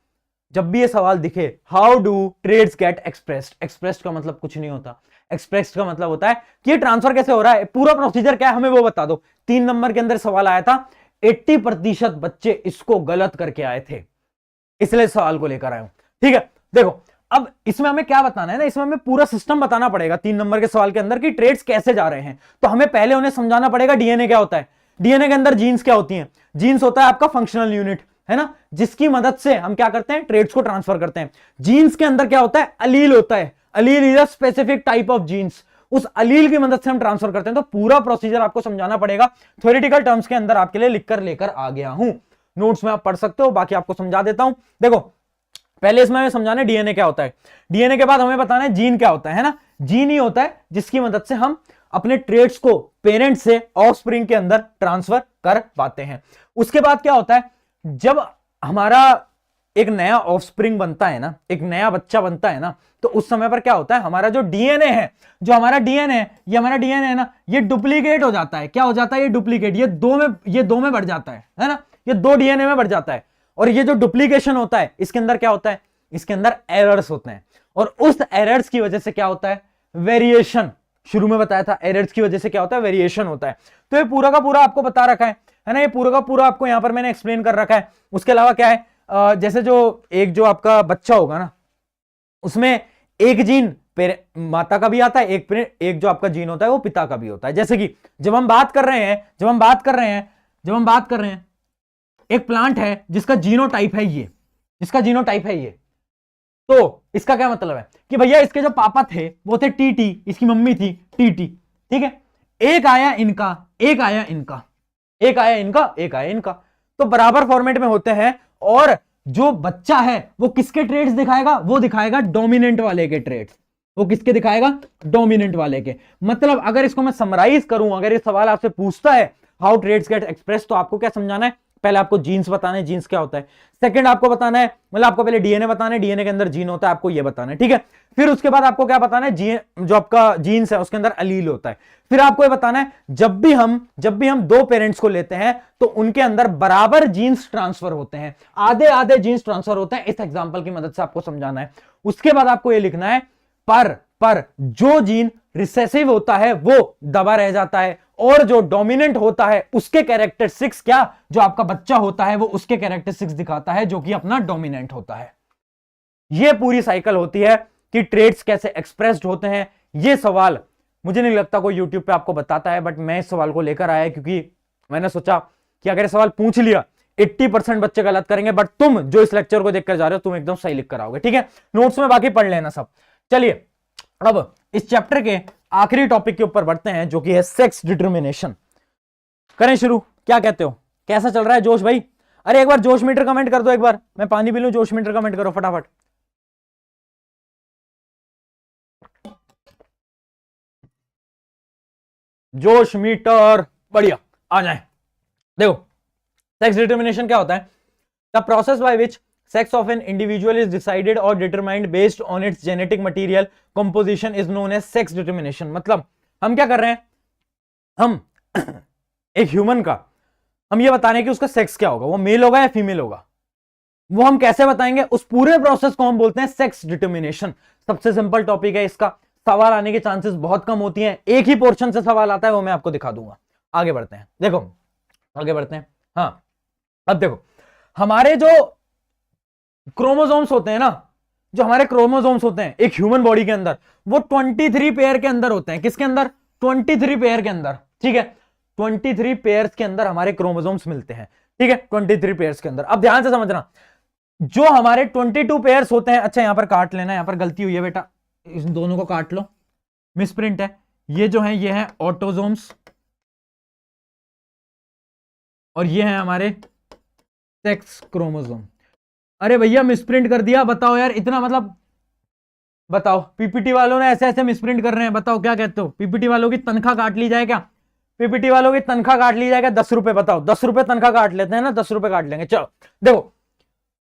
जब भी ये सवाल दिखे how do traits get expressed, expressed का मतलब कुछ नहीं होता, एक्सप्रेस्ड का मतलब होता है कि ये ट्रांसफर कैसे हो रहा है, पूरा प्रोसीजर क्या है हमें वो बता दो। 3 नंबर के अंदर सवाल आया था, 80% बच्चे इसको गलत करके आए थे, इसलिए सवाल को लेकर आया हूं। ठीक है, देखो अब इसमें हमें क्या बताना है ना, इसमें हमें पूरा सिस्टम बताना पड़ेगा 3 नंबर के सवाल के अंदर कि ट्रेड्स कैसे जा रहे हैं। तो हमें पहले उन्हें समझाना पड़ेगा डीएनए क्या होता है, डीएनए के अंदर जीन्स क्या होती हैं। जीन्स होता है आपका फंक्शनल यूनिट, है ना, जिसकी मदद से हम क्या करते हैं, ट्रेड्स को ट्रांसफर करते हैं। जीन्स के अंदर क्या होता है, अलील होता है, allele is a specific type of genes, उस अलील की मदद से हम ट्रांसफर करते हैं। तो पूरा प्रोसीजर आपको समझाना पड़ेगा, थ्योरेटिकल टर्म्स के अंदर आपके लिए लिखकर लेकर आ गया हूं, नोट्स में आप पढ़ सकते हो, बाकी आपको समझा देता हूं। देखो पहले इसमें हमें समझाना है डीएनए क्या होता है, डीएनए के बाद हमें बताना है जीन क्या होता है ना। जीन ही होता है जिसकी मदद से हम अपने ट्रेड्स को पेरेंट से ऑफस्प्रिंग के अंदर ट्रांसफर कर पाते हैं। उसके बाद क्या होता है, जब हमारा एक नया ऑफस्प्रिंग बनता है ना, एक नया बच्चा बनता है ना, तो उस समय पर क्या होता है, हमारा जो डीएनए है, जो हमारा डीएनए है, ये हमारा डीएनए है ना, ये डुप्लीकेट हो जाता है। क्या हो जाता है, ये डुप्लीकेट, ये दो में बढ़ जाता है ना, ये 2 डीएनए में बढ़ जाता है। और ये जो डुप्लीकेशन होता है इसके अंदर क्या होता है, इसके अंदर एरर्स होते हैं, और उस एरर्स की वजह से क्या होता है, वेरिएशन। शुरू में बताया था एरर्स की वजह से क्या होता है, वेरिएशन होता है। तो ये पूरा का पूरा आपको बता रखा है ना, ये पूरा का पूरा आपको यहां पर मैंने एक्सप्लेन कर रखा है। उसके अलावा क्या है, जैसे जो आपका बच्चा होगा ना, उसमें एक जीन माता का भी आता है, एक जो आपका जीन होता है वो पिता का भी होता है। जैसे कि जब हम बात कर रहे हैं एक प्लांट है जिसका जीनोटाइप है ये, इसका जीनोटाइप है ये, तो इसका क्या मतलब है कि भैया इसके जो पापा थे वो थे टीटी, इसकी मम्मी थी टीटी, ठीक है, एक आया इनका, एक आया इनका, एक आया इनका, एक आया इनका, तो बराबर फॉर्मेट में होते हैं। और जो बच्चा है वो किसके ट्रेड्स दिखाएगा, वो दिखाएगा डोमिनेंट वाले के ट्रेड्स, वो किसके दिखाएगा, डोमिनेंट वाले के। मतलब अगर इसको मैं समराइज करूं, अगर ये सवाल आपसे पूछता है हाउ ट्रेड्स गेट एक्सप्रेस, तो आपको क्या समझाना है, पहले आपको जीन्स बताना है, जीन्स क्या होता है। सेकंड आपको बताना है, मतलब आपको पहले डीएनए बताना है, डीएनए के अंदर जीन होता है, आपको ये बताना है, ठीक है। फिर उसके बाद आपको क्या बताना है, जो आपका जीन्स है उसके अंदर अलील होता है। फिर आपको ये बताना है जब भी हम दो पेरेंट्स को लेते हैं तो उनके अंदर बराबर जीन्स ट्रांसफर होते हैं, आधे आधे जीन्स ट्रांसफर होते हैं। इस एग्जांपल की मदद से आपको समझाना है। उसके बाद आपको ये लिखना है पर जो जीन रिसेसिव होता है वो दबा रह जाता है, और जो डोमिनेंट होता है उसके कैरेक्टरिस्टिक्स क्या, जो आपका बच्चा होता है वो उसके कैरेक्टरिस्टिक्स दिखाता है जो कि अपना डोमिनेंट होता है। ये पूरी साइकिल होती है कि ट्रेड्स कैसे एक्सप्रेस्ड होते हैं। ये सवाल मुझे नहीं लगता कोई यूट्यूब पे आपको बताता है, बट मैं इस सवाल को लेकर आया क्योंकि मैंने सोचा कि अगर सवाल पूछ लिया 80% बच्चे गलत करेंगे, बट तुम जो इस लेक्चर को देखकर जा रहे हो तुम एकदम सही लिख कर आओगे, ठीक है। नोट्स में बाकी पढ़ लेना सब। चलिए अब इस चैप्टर के आखिरी टॉपिक के ऊपर बढ़ते हैं, जो कि है सेक्स डिटर्मिनेशन। करें शुरू, क्या कहते हो, कैसा चल रहा है जोश भाई? अरे एक बार जोश मीटर कमेंट कर दो, एक बार मैं पानी पी लूं, जोश मीटर कमेंट करो फटाफट। जोश मीटर बढ़िया आ जाए। देखो सेक्स डिटर्मिनेशन क्या होता है, the process by which sex of an individual is decided or determined based on its genetic material composition is known as sex determination। मतलब हम क्या कर रहे हैं, हम एक ह्यूमन का हम ये बताने कि उसका सेक्स क्या होगा, वो मेल होगा या फीमेल होगा, वो हम कैसे बताएंगे, उस पूरे प्रोसेस को हम बोलते हैं सेक्स डिटर्मिनेशन। सबसे सिंपल टॉपिक है, इसका सवाल आने के चांसेस बहुत कम होती हैं, एक ही पोर्शन से सवाल आता है वो मैं आपको दिखा दूंगा। आगे बढ़ते हैं, देखो आगे बढ़ते हैं। हाँ अब देखो हमारे जो क्रोमोसोम्स होते हैं ना, जो हमारे क्रोमोसोम्स होते हैं एक ह्यूमन बॉडी के अंदर, वो 23 पेयर के अंदर होते हैं। किसके अंदर, 23 पेयर के अंदर, ठीक है। 23 पेयर्स के अंदर हमारे क्रोमोसोम्स मिलते हैं, ठीक है, 23 पेयर्स के अंदर। अब ध्यान से समझना, जो हमारे 22 पेयर्स होते हैं, अच्छा यहां पर काट लेना, यहां पर गलती हुई है बेटा, इन दोनों को काट लो, मिसप्रिंट है। ये जो है ये है ऑटोसोम्स और ये है हमारे सेक्स क्रोमोसोम। अरे भैया मिसप्रिंट कर दिया, बताओ यार इतना, मतलब बताओ, पीपीटी वालों ने ऐसे ऐसे मिसप्रिंट कर रहे हैं, बताओ क्या कहते हो, पीपीटी वालों की तनख्वाह काट ली जाए क्या, पीपीटी वालों की तनख्वाह काट ली जाएगा, 10 रुपए, बताओ 10 रुपए तनख्वाह काट लेते हैं ना, 10 रुपए काट लेंगे। चलो देखो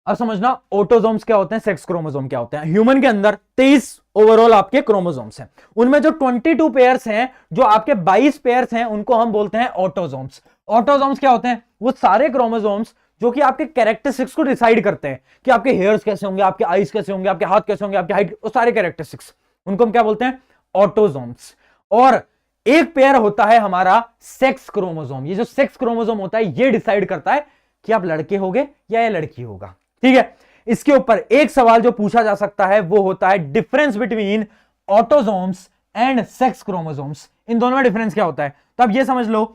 अब समझना, ऑटोसोम्स क्या होते हैं, सेक्स क्रोमोसोम क्या होते हैं। ह्यूमन के अंदर 23 ओवरऑल आपके क्रोमोसोम्स हैं, उनमें जो 22 पेयर्स हैं, जो आपके 22 पेयर्स हैं, उनको हम बोलते हैं ऑटोसोम्स। ऑटोसोम्स क्या होते हैं, वो सारे क्रोमोसोम्स जो कि आपके कैरेक्टरिस्टिक्स को डिसाइड करते हैं कि आपके हेयर्स कैसे होंगे, आपके आईज कैसे होंगे, आपके हाथ कैसे होंगे, आपके हाइट, वो सारे कैरेक्टरिस्टिक्स, उनको हम क्या बोलते हैं, ऑटोसोम्स। और एक पेयर होता है हमारा सेक्स क्रोमोसोम। ये जो सेक्स क्रोमोसोम होता है ये डिसाइड करता है कि आप लड़के होगे या ये लड़की होगा, ठीक है। इसके ऊपर एक सवाल जो पूछा जा सकता है वो होता है difference between autosomes and sex chromosomes, इन दोनों में डिफरेंस क्या होता है। तो अब ये समझ लो,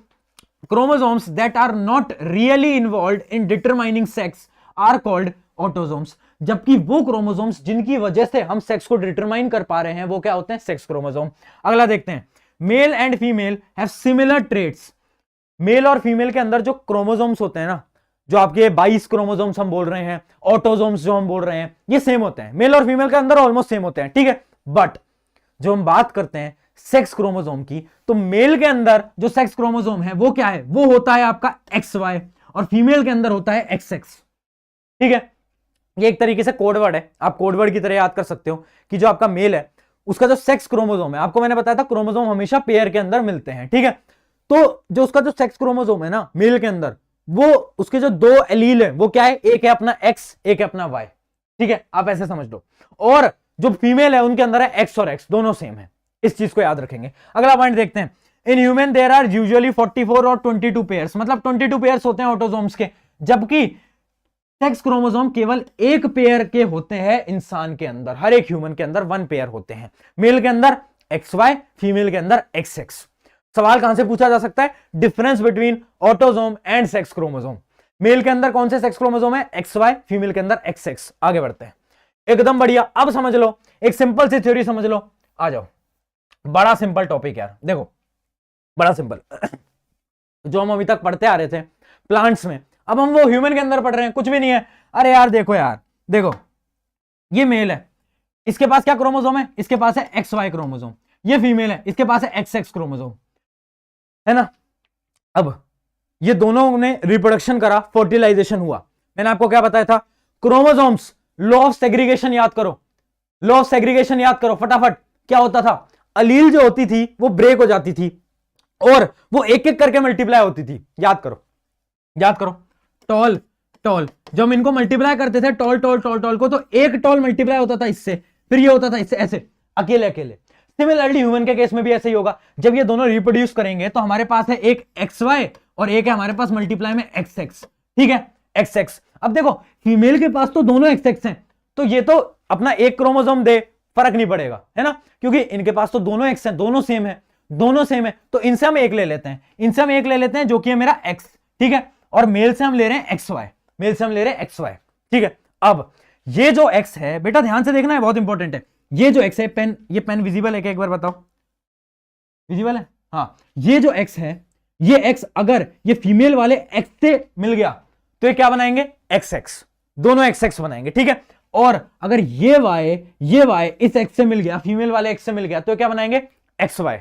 chromosomes that are not really involved in determining sex are called autosomes, जबकि वो क्रोमोसोम्स जिनकी वजह से हम सेक्स को डिटरमाइन कर पा रहे हैं वो क्या होते हैं, सेक्स क्रोमोसोम। अगला देखते हैं, male and female have similar traits. Male और फीमेल के अंदर जो क्रोमोसोम्स होते हैं ना, जो आपके 22 क्रोमोसोम्स हम बोल रहे हैं, ऑटोसोम्स जो हम बोल रहे हैं, ये सेम होते हैं, मेल और फीमेल के अंदर ऑलमोस्ट सेम होते हैं, ठीक है। बट जो हम बात करते हैं सेक्स क्रोमोसोम की, तो मेल के अंदर जो सेक्स क्रोमोसोम है वो क्या है, वो होता है आपका XY, और फीमेल के अंदर होता है XX, ठीक है। ये एक तरीके से कोडवर्ड है, आप कोडवर्ड की तरह याद कर सकते हो कि जो आपका मेल है उसका जो सेक्स क्रोमोसोम है, आपको मैंने बताया था क्रोमोसोम हमेशा पेयर के अंदर मिलते हैं, ठीक है। तो जो उसका जो सेक्स क्रोमोसोम है ना मेल के अंदर, वो उसके जो 2 एलील है वो क्या है, एक है अपना X, एक है अपना Y, ठीक है, आप ऐसे समझ लो। और जो फीमेल है उनके अंदर है X और X दोनों सेम है, इस चीज को याद रखेंगे। अगला पॉइंट देखते हैं, in human there are usually 44 और 22 पेयर्स, मतलब 22 पेयर्स होते हैं ऑटोसोम्स के, जबकि सेक्स क्रोमोसोम केवल एक पेयर के होते हैं इंसान के अंदर, हर एक ह्यूमन के अंदर 1 पेयर होते हैं, मेल के अंदर XY, फीमेल के अंदर XX। सवाल कहां से पूछा जा सकता है, difference between autosome and sex chromosome. Male के अंदर कौन से सेक्स क्रोमोसोम है, XY, फीमेल के अंदर XX। आगे बढ़ते हैं, एकदम बढ़िया। अब समझ लो, एक सिंपल सी थ्योरी समझ लो, आ जाओ, बड़ा सिंपल टॉपिक यार। देखो बड़ा सिंपल। जो हम अभी तक पढ़ते आ रहे थे प्लांट्स में, अब हम वो ह्यूमन के अंदर पढ़ रहे हैं, कुछ भी नहीं है। अरे यार देखो यार, देखो ये मेल है, इसके पास क्या क्रोमोसोम है, इसके पास है XY क्रोमोसोम। ये फीमेल है, इसके पास है XX क्रोमोसोम, है ना। अब ये दोनों ने रिप्रोडक्शन करा, फर्टिलाइजेशन हुआ। मैंने आपको क्या बताया था, क्रोमोसोम्स, लॉ ऑफ सेग्रीगेशन याद करो, लॉ ऑफ सेग्रीगेशन याद करो फटाफट। क्या होता था, अलील जो होती थी वो ब्रेक हो जाती थी और वो एक एक करके मल्टीप्लाई होती थी। याद करो, याद करो, टॉल टॉल, जब हम इनको मल्टीप्लाई करते थे टॉल टॉल टॉल टॉल को, तो एक टॉल मल्टीप्लाई होता था इससे, फिर ये होता था इससे, ऐसे अकेले अकेले। सिमिलरली ह्यूमन के केस में भी ऐसे ही होगा, जब ये दोनों रिप्रोड्यूस करेंगे तो हमारे पास है एक XY और एक है हमारे पास मल्टीप्लाई में XX, ठीक है, XX। अब देखो फीमेल के पास तो दोनों XX हैं, तो ये तो अपना एक क्रोमोसोम दे, फर्क नहीं पड़ेगा, है ना, क्योंकि इनके पास तो दोनों X हैं, दोनों सेम है, दोनों सेम है, तो इनसे हम एक ले लेते हैं, इनसे हम एक ले लेते हैं जो कि है मेरा X, ठीक है, और मेल से हम ले रहे हैं XY, मेल से हम ले रहे हैं XY, ठीक है। अब ये जो X है बेटा ध्यान से देखना है, बहुत इंपॉर्टेंट है, ये जो X है, पेन, ये पेन विजिबल है क्या, एक बार बताओ, विजिबल है, हाँ, ये जो X है, ये X अगर ये फीमेल वाले X से मिल गया तो ये क्या बनाएंगे, XX, दोनों XX बनाएंगे, ठीक है। और अगर ये Y इस X से मिल गया, फीमेल वाले X से मिल गया, तो क्या बनाएंगे, XY,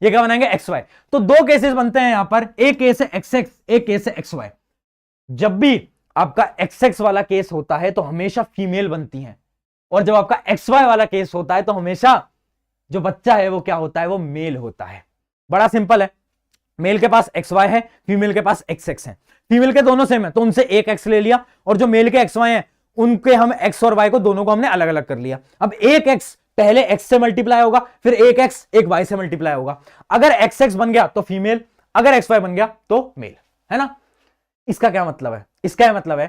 ये क्या बनाएंगे, XY। तो दो केसेस बनते हैं यहां पर, एक केस है XX, एक केस है XY। जब भी आपका XX वाला केस होता है तो हमेशा फीमेल बनती है, और जब आपका XY वाला केस होता है तो हमेशा जो बच्चा है वो क्या होता है, वो मेल होता है। बड़ा सिंपल है, मेल के पास XY है, फीमेल के पास XX है, फीमेल के दोनों सेम है तो उनसे एक X ले लिया, और जो मेल के XY है उनके हम X और Y को दोनों को हमने अलग अलग कर लिया। अब एक X पहले X से मल्टीप्लाई होगा, फिर एक X एक Y से मल्टीप्लाई होगा। अगर XX बन गया तो फीमेल, अगर XY बन गया तो मेल, है ना। इसका क्या मतलब है, इसका मतलब है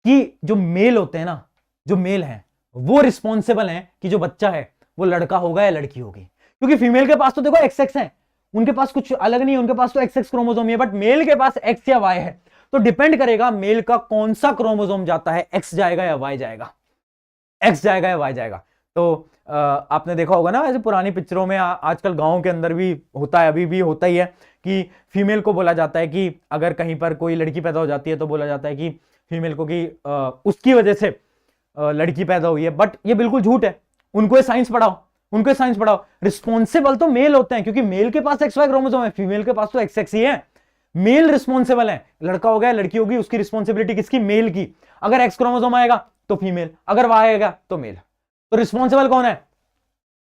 कि जो मेल होते हैं ना, जो मेल हैं वो रिस्पॉन्सिबल हैं कि जो बच्चा है वो लड़का होगा या लड़की होगी, क्योंकि फीमेल के पास तो देखो XX है, उनके पास कुछ अलग नहीं है, उनके पास तो XX क्रोमोसोम है, बट मेल के पास X या Y है, तो डिपेंड करेगा मेल का कौन सा क्रोमोसोम जाता है, X जाएगा या Y जाएगा, X जाएगा या Y जाएगा। तो आपने देखा होगा ना ऐसे पुरानी पिक्चरों में, आजकल गांव के अंदर भी होता है, अभी भी होता ही है कि फीमेल को बोला जाता है कि अगर कहीं पर कोई लड़की पैदा हो जाती है तो बोला जाता है कि फीमेल को कि उसकी वजह से लड़की पैदा हुई है, बट ये बिल्कुल झूठ है। उनको साइंस पढ़ाओ, उनको साइंस पढ़ाओ, रिस्पॉन्सिबल तो मेल होते हैं, क्योंकि मेल के पास XY क्रोमोसोम है, फीमेल के पास तो XX ही है। मेल रिस्पॉन्सिबल है, लड़का हो गया लड़की होगी, उसकी रिस्पॉन्सिबिलिटी किसकी, मेल की। अगर X क्रोमोसोम आएगा तो फीमेल, अगर Y आएगा तो मेल, तो रिस्पॉन्सिबल कौन है,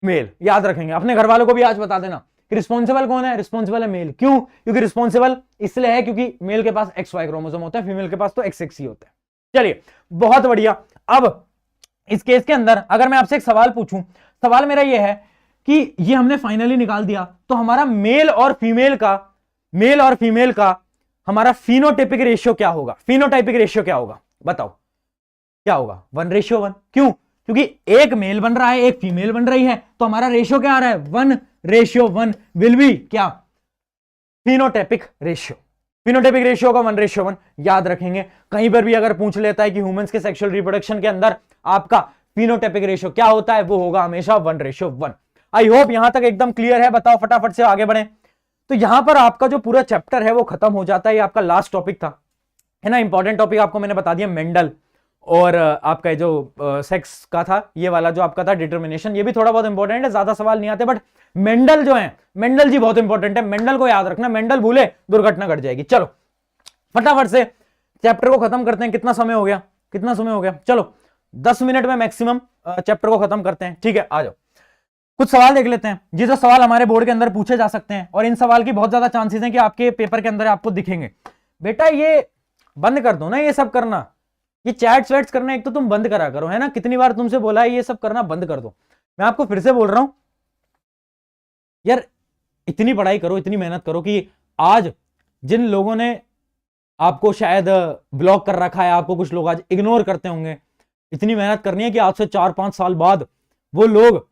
मेल। याद रखेंगे, अपने घर वालों को भी आज बता देना कि रिस्पॉन्सिबल कौन है, रिस्पॉन्सिबल है मेल। क्यों, क्योंकि रिस्पॉन्सिबल इसलिए है क्योंकि मेल के पास XY क्रोमोसोम होता है, फीमेल के पास तो XX ही होता है। चलिए बहुत बढ़िया। अब इस केस के अंदर अगर मैं आपसे एक सवाल पूछूं, सवाल मेरा यह है कि ये हमने फाइनली निकाल दिया, तो हमारा मेल और फीमेल का हमारा फिनोटाइपिक रेशियो क्या होगा, फिनोटाइपिक रेशियो क्या होगा, बताओ क्या होगा, 1:1। क्यों, क्योंकि एक मेल बन रहा है एक फीमेल बन रही है, तो हमारा रेशियो क्या आ रहा है, 1:1 विल बी क्या, फिनोटाइपिक रेशियो। फिनोटाइपिक रेशियो का 1:1 याद रखेंगे। कहीं पर भी अगर पूछ लेता है कि ह्यूमंस के सेक्सुअल रिप्रोडक्शन के अंदर आपका फिनोटाइपिक रेशियो क्या होता है, वो होगा हमेशा 1:1। आई होप यहां तक एकदम क्लियर है। बताओ फटाफट से आगे बढ़े। तो यहां पर आपका जो पूरा चैप्टर है वो खत्म हो जाता है। ये आपका लास्ट टॉपिक था, है ना। इंपॉर्टेंट टॉपिक आपको मैंने बता दिया, मेंडल और आपका जो सेक्स का था, ये वाला जो आपका था डिटर्मिनेशन, ये भी थोड़ा बहुत इंपॉर्टेंट है, ज्यादा सवाल नहीं आते, बट मेंडल जो है, मेंडल जी बहुत इंपॉर्टेंट है, मेंडल को याद रखना, मेंडल भूले दुर्घटना घट जाएगी। चलो फटाफट से चैप्टर को खत्म करते हैं। कितना समय हो गया, कितना समय हो गया, चलो 10 मिनट में मैक्सिमम चैप्टर को खत्म करते हैं, ठीक है। आ जाओ कुछ सवाल देख लेते हैं, ये जो सवाल हमारे बोर्ड के अंदर पूछे जा सकते हैं, और इन सवाल की बहुत ज्यादा चांसेस हैं कि आपके पेपर के अंदर आपको दिखेंगे। बेटा ये बंद कर दो ना, ये सब करना, ये चैट्स वैट्स करना एक तो तुम बंद करा करो, है ना। कितनी बार तुमसे बोला है ये सब करना बंद कर दो। मैं आपको फिर से बोल रहा हूं यार, इतनी पढ़ाई करो, इतनी मेहनत करो कि आज जिन लोगों ने आपको शायद ब्लॉक कर रखा है, आपको कुछ लोग आज इग्नोर करते होंगे, इतनी मेहनत करनी है कि आज से 4-5 साल बाद वो लोग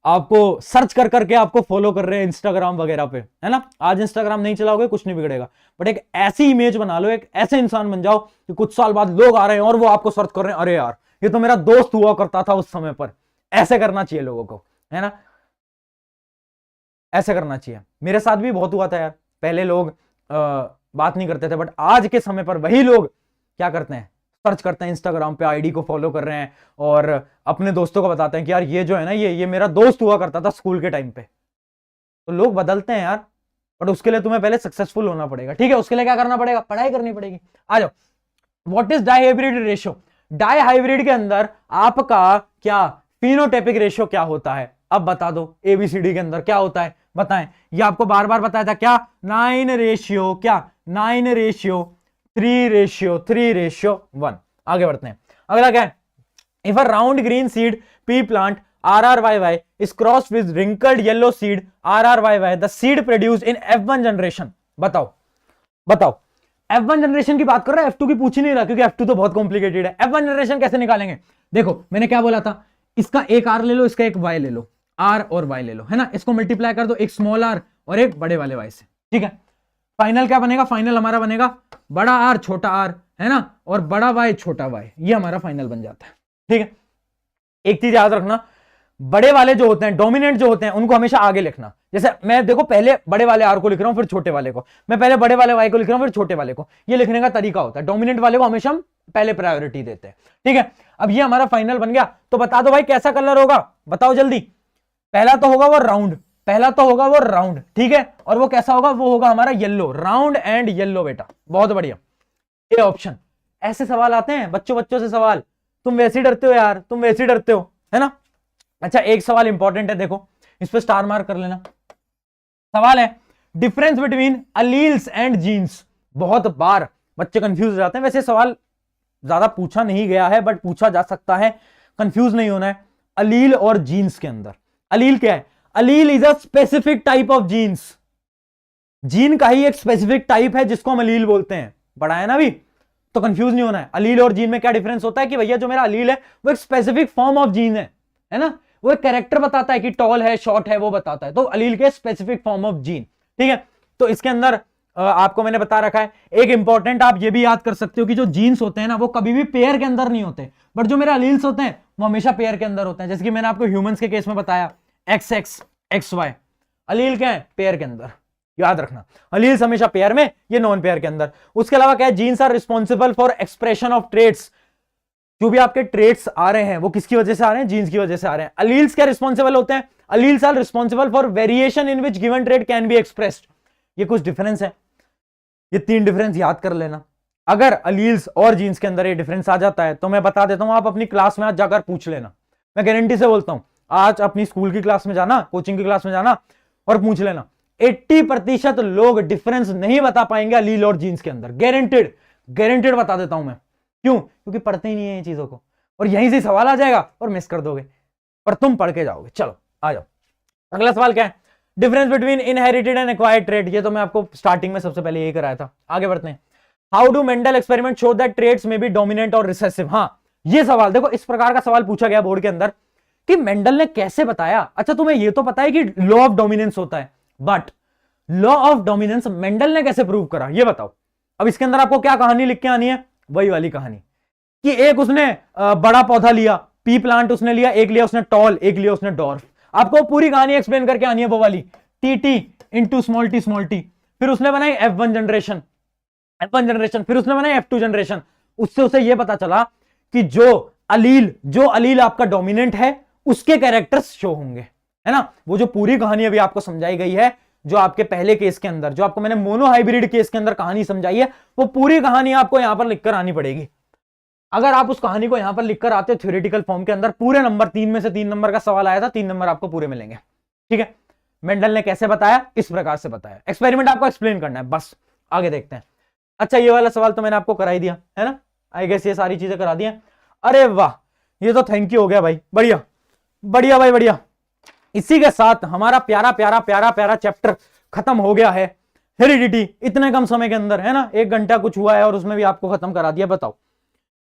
आपको सर्च कर करके आपको फॉलो कर रहे हैं इंस्टाग्राम वगैरह पे, है ना। आज इंस्टाग्राम नहीं चलाओगे कुछ नहीं बिगड़ेगा, बट एक ऐसी इमेज बना लो, एक ऐसे इंसान बन जाओ कि कुछ साल बाद लोग आ रहे हैं और वो आपको सर्च कर रहे हैं, अरे यार ये तो मेरा दोस्त हुआ करता था उस समय पर। ऐसे करना चाहिए लोगों को, है ना। ऐसे करना चाहिए। मेरे साथ भी बहुत हुआ था यार, पहले लोग बात नहीं करते थे, बट आज के समय पर वही लोग क्या करते हैं, सर्च करते हैं, इंस्टाग्राम पे आईडी को फॉलो कर रहे हैं और अपने दोस्तों को बताते हैं कि यार ये जो है ना, ये मेरा दोस्त हुआ करता था स्कूल के टाइम पे। तो लोग बदलते हैं यार, बट उसके लिए तुम्हें पहले सक्सेसफुल होना पड़ेगा, ठीक है। उसके लिए क्या करना पड़ेगा, पढ़ाई करनी पड़ेगी। आ जाओ, what is dihybrid ratio. Dihybrid के अंदर आपका क्या फिनोटाइपिक रेशियो क्या होता है, अब बता दो। एबीसीडी के अंदर क्या होता है बताएं, ये आपको बार बार बताया था क्या, 9 रेशियो क्या, 9 रेशियो 3 रेशियो 3 रेशियो 1। आगे बढ़ते हैं, अगला क्या है, if a round green seed P plant RRYY is crossed with wrinkled yellow seed RRYY, the seed produced in F1 generation. बताओ बताओ, F1 जनरेशन की बात कर रहा है, F2 की पूछ ही नहीं रहा, क्योंकि F2 तो बहुत कॉम्प्लिकेटेड है। F1 जनरेशन कैसे निकालेंगे, देखो मैंने क्या बोला था, इसका एक R ले लो, इसका एक Y ले लो, R और Y ले लो, है ना, इसको मल्टीप्लाई कर दो, एक स्मॉल r और एक बड़े वाले Y से, ठीक है। फाइनल क्या बनेगा, फाइनल हमारा बनेगा बड़ा R छोटा r, है ना, और बड़ा Y छोटा y, ये हमारा फाइनल बन जाता है, ठीक है। एक चीज याद रखना, बड़े वाले जो होते हैं, डोमिनेंट जो होते हैं, उनको हमेशा आगे लिखना। जैसे मैं देखो पहले बड़े वाले आर को लिख रहा हूं, फिर छोटे वाले को, मैं पहले बड़े वाले वाई को लिख रहा हूं, फिर छोटे वाले को, ये लिखने का तरीका होता है। डोमिनेंट वाले को हमेशा हम पहले प्रायोरिटी देते हैं, ठीक है। अब ये हमारा फाइनल बन गया, तो बता दो भाई कैसा कलर होगा, बताओ जल्दी। पहला तो होगा वो राउंड, पहला तो होगा वो राउंड, ठीक है, और वो कैसा होगा, वो होगा हमारा येलो, राउंड एंड येलो बेटा, बहुत बढ़िया, ए ऑप्शन। ऐसे सवाल आते हैं बच्चों से सवाल, तुम वैसे ही डरते हो यार, तुम वैसे ही डरते हो, है ना। अच्छा एक सवाल इंपॉर्टेंट है, देखो इस पे स्टार मार्क कर लेना। सवाल है difference between alleles and genes. बहुत बार बच्चे कंफ्यूज हो जाते हैं, वैसे सवाल ज्यादा पूछा नहीं गया है, बट पूछा जा सकता है, कंफ्यूज नहीं होना है। अलील और जीन्स के अंदर, अलील क्या है, allele is a specific type of genes, gene का ही एक स्पेसिफिक टाइप है जिसको हम अलील बोलते हैं, पढ़ा है ना अभी, तो कंफ्यूज नहीं होना है। अलील और जीन में क्या डिफरेंस होता है कि भैया जो मेरा अलील है वो एक स्पेसिफिक फॉर्म ऑफ जीन है ना, वो एक कैरेक्टर बताता है कि टॉल है शॉर्ट है, वो बताता है, तो अलील के स्पेसिफिक फॉर्म ऑफ जीन, ठीक है। तो इसके अंदर आपको मैंने बता रखा है एक इंपॉर्टेंट, आप ये भी याद कर सकते हो कि जो जीन्स होते हैं ना, वो कभी भी पेयर के अंदर नहीं होते, बट जो मेरे अलील्स होते हैं वो हमेशा पेयर के अंदर होते हैं। जैसे कि मैंने आपको ह्यूमंस के केस में बताया, XX XY, अलील क्या है, पेयर के अंदर, याद रखना। अलील्स हमेशा पेयर में, ये नॉन पेयर के अंदर। उसके अलावा क्या है, genes are responsible for expression of traits, जो भी आपके ट्रेड्स आ रहे हैं वो किसकी वजह से आ रहे हैं, जीन्स की वजह से आ रहे हैं। अलील्स क्या रिस्पॉन्सिबल होते हैं, alleles are responsible for variation in which given trait can be expressed. ये कुछ डिफरेंस है, ये 3 डिफरेंस याद कर लेना। अगर अलील्स और जीन्स के अंदर ये डिफरेंस आ जाता है तो मैं बता देता हूं, आप अपनी क्लास में आज जाकर पूछ लेना, मैं गारंटी से बोलता हूं, आज अपनी स्कूल की क्लास में जाना, कोचिंग की क्लास में जाना और पूछ लेना, 80% लोग डिफरेंस नहीं बता पाएंगे अलील और जीन्स के अंदर, गारंटेड, गारंटेड बता देता हूं मैं। क्यों, क्योंकि पढ़ते ही नहीं है ये चीजों को, और यहीं से सवाल आ जाएगा और मिस कर दोगे, पर तुम पढ़ के जाओगे। चलो आ जाओ, अगला सवाल क्या है, difference between inherited and acquired trait. ये तो मैं आपको स्टार्टिंग में सबसे पहले यही कराया था। आगे बढ़ते हैं, how do Mendel experiment show that traits में बी डोमिनेंट और रिसेसिव। हाँ ये सवाल देखो, इस प्रकार का सवाल पूछा गया बोर्ड के अंदर कि मेंडल ने कैसे बताया। अच्छा तुम्हें ये तो पता है कि लॉ ऑफ डोमिनेंस होता है, but law of dominance Mendel ने कैसे प्रूव करा, ये बताओ। अब इसके अंदर आपको क्या कहानी लिख के आनी है, वही वाली कहानी कि एक उसने बड़ा पौधा लिया, पी प्लांट उसने लिया, एक लिया उसने टॉल, एक लिया उसने डॉर्फ। आपको पूरी कहानी एक्सप्लेन करके आनी है, वो वाली टी इंटू स्मॉल टी, फिर उसने बनाई F1 जनरेशन, फिर उसने बनाई F2 जनरेशन। उससे उसे यह पता चला कि जो अलील आपका डोमिनेंट है उसके कैरेक्टर्स शो होंगे, है ना। वो जो पूरी कहानी अभी आपको समझाई गई है, जो आपके पहले केस के अंदर, जो आपको मैंने मोनोहाइब्रिड केस के अंदर कहानी समझाई है, वो पूरी कहानी आपको यहां पर लिखकर आनी पड़ेगी। अगर आप उस कहानी को यहां पर लिखकर आते हो थ्योरेटिकल फॉर्म के अंदर, पूरे नंबर 3 में से 3 नंबर का सवाल आया था, 3 नंबर आपको पूरे मिलेंगे, ठीक है। मेंडल ने कैसे बताया, इस प्रकार से बताया, एक्सपेरिमेंट आपको एक्सप्लेन करना है, बस आगे देखते हैं। अच्छा ये वाला सवाल तो मैंने आपको करा ही दिया है ना, आई गेस ये सारी चीजें करा दी हैं। अरे वाह, ये तो थैंक यू हो गया भाई, बढ़िया बढ़िया भाई बढ़िया। इसी के साथ हमारा प्यारा प्यारा प्यारा प्यारा चैप्टर खत्म हो गया है, हेरिडिटी, इतने कम समय के अंदर, है ना, 1 घंटा कुछ हुआ है और उसमें भी आपको खत्म करा दिया। बताओ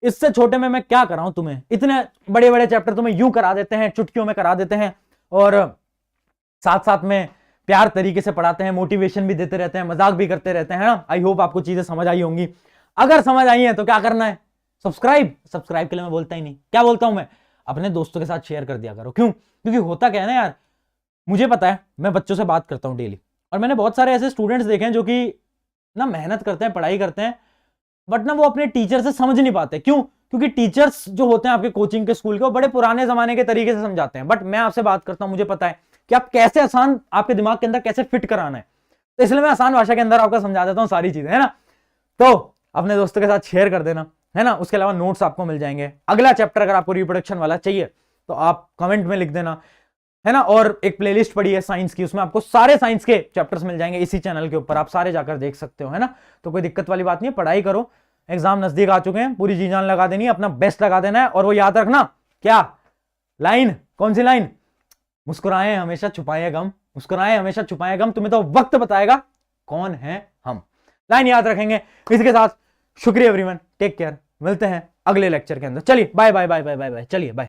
इससे छोटे में मैं क्या कराऊं तुम्हें, इतने बड़े बड़े चैप्टर तुम्हें यूं करा देते हैं, चुटकियों में करा देते हैं, और साथ साथ में प्यार तरीके से पढ़ाते हैं, मोटिवेशन भी देते रहते हैं, मजाक भी करते रहते हैं ना। आई होप आपको चीजें समझ आई होंगी। अगर समझ आई है तो क्या करना है, सब्सक्राइब के लिए मैं बोलता ही नहीं, क्या बोलता हूं मैं, अपने दोस्तों के साथ शेयर कर दिया करो। क्यों, क्योंकि होता क्या है ना यार, मुझे पता है, मैं बच्चों से बात करता हूं डेली, और मैंने बहुत सारे ऐसे स्टूडेंट्स देखे हैं जो कि ना मेहनत करते हैं, पढ़ाई करते हैं, बट ना वो अपने टीचर से समझ नहीं पाते। क्यों? क्योंकि टीचर्स जो होते हैं आपके कोचिंग के, स्कूल के, वो बड़े पुराने जमाने के तरीके से समझाते हैं। बट मैं आपसे बात करता हूं, मुझे पता है कि आप कैसे आसान आपके दिमाग के अंदर कैसे फिट कराना है, तो इसलिए मैं आसान भाषा के अंदर आपको समझा देता हूं सारी चीजें, है ना। तो अपने दोस्तों के साथ शेयर कर देना, है ना। उसके अलावा नोट्स आपको मिल जाएंगे। अगला चैप्टर अगर आपको रिप्रोडक्शन वाला चाहिए तो आप कमेंट में लिख देना, है ना। और एक प्लेलिस्ट पड़ी है साइंस की, उसमें आपको सारे साइंस के चैप्टर्स मिल जाएंगे इसी चैनल के ऊपर, आप सारे जाकर देख सकते हो, है ना। तो कोई दिक्कत वाली बात नहीं है, पढ़ाई करो, एग्जाम नजदीक आ चुके हैं, पूरी जी जान लगा देनी है, अपना बेस्ट लगा देना है। और वो याद रखना, क्या लाइन, कौन सी लाइन? मुस्कुराएं हमेशा छुपाएं गम, मुस्कुराएं हमेशा छुपाएं गम, तुम्हें तो वक्त बताएगा कौन है हम। लाइन याद रखेंगे। इसके साथ शुक्रिया एवरीवन, टेक केयर, मिलते हैं अगले लेक्चर के अंदर। चलिए bye bye bye bye bye bye, चलिए बाय।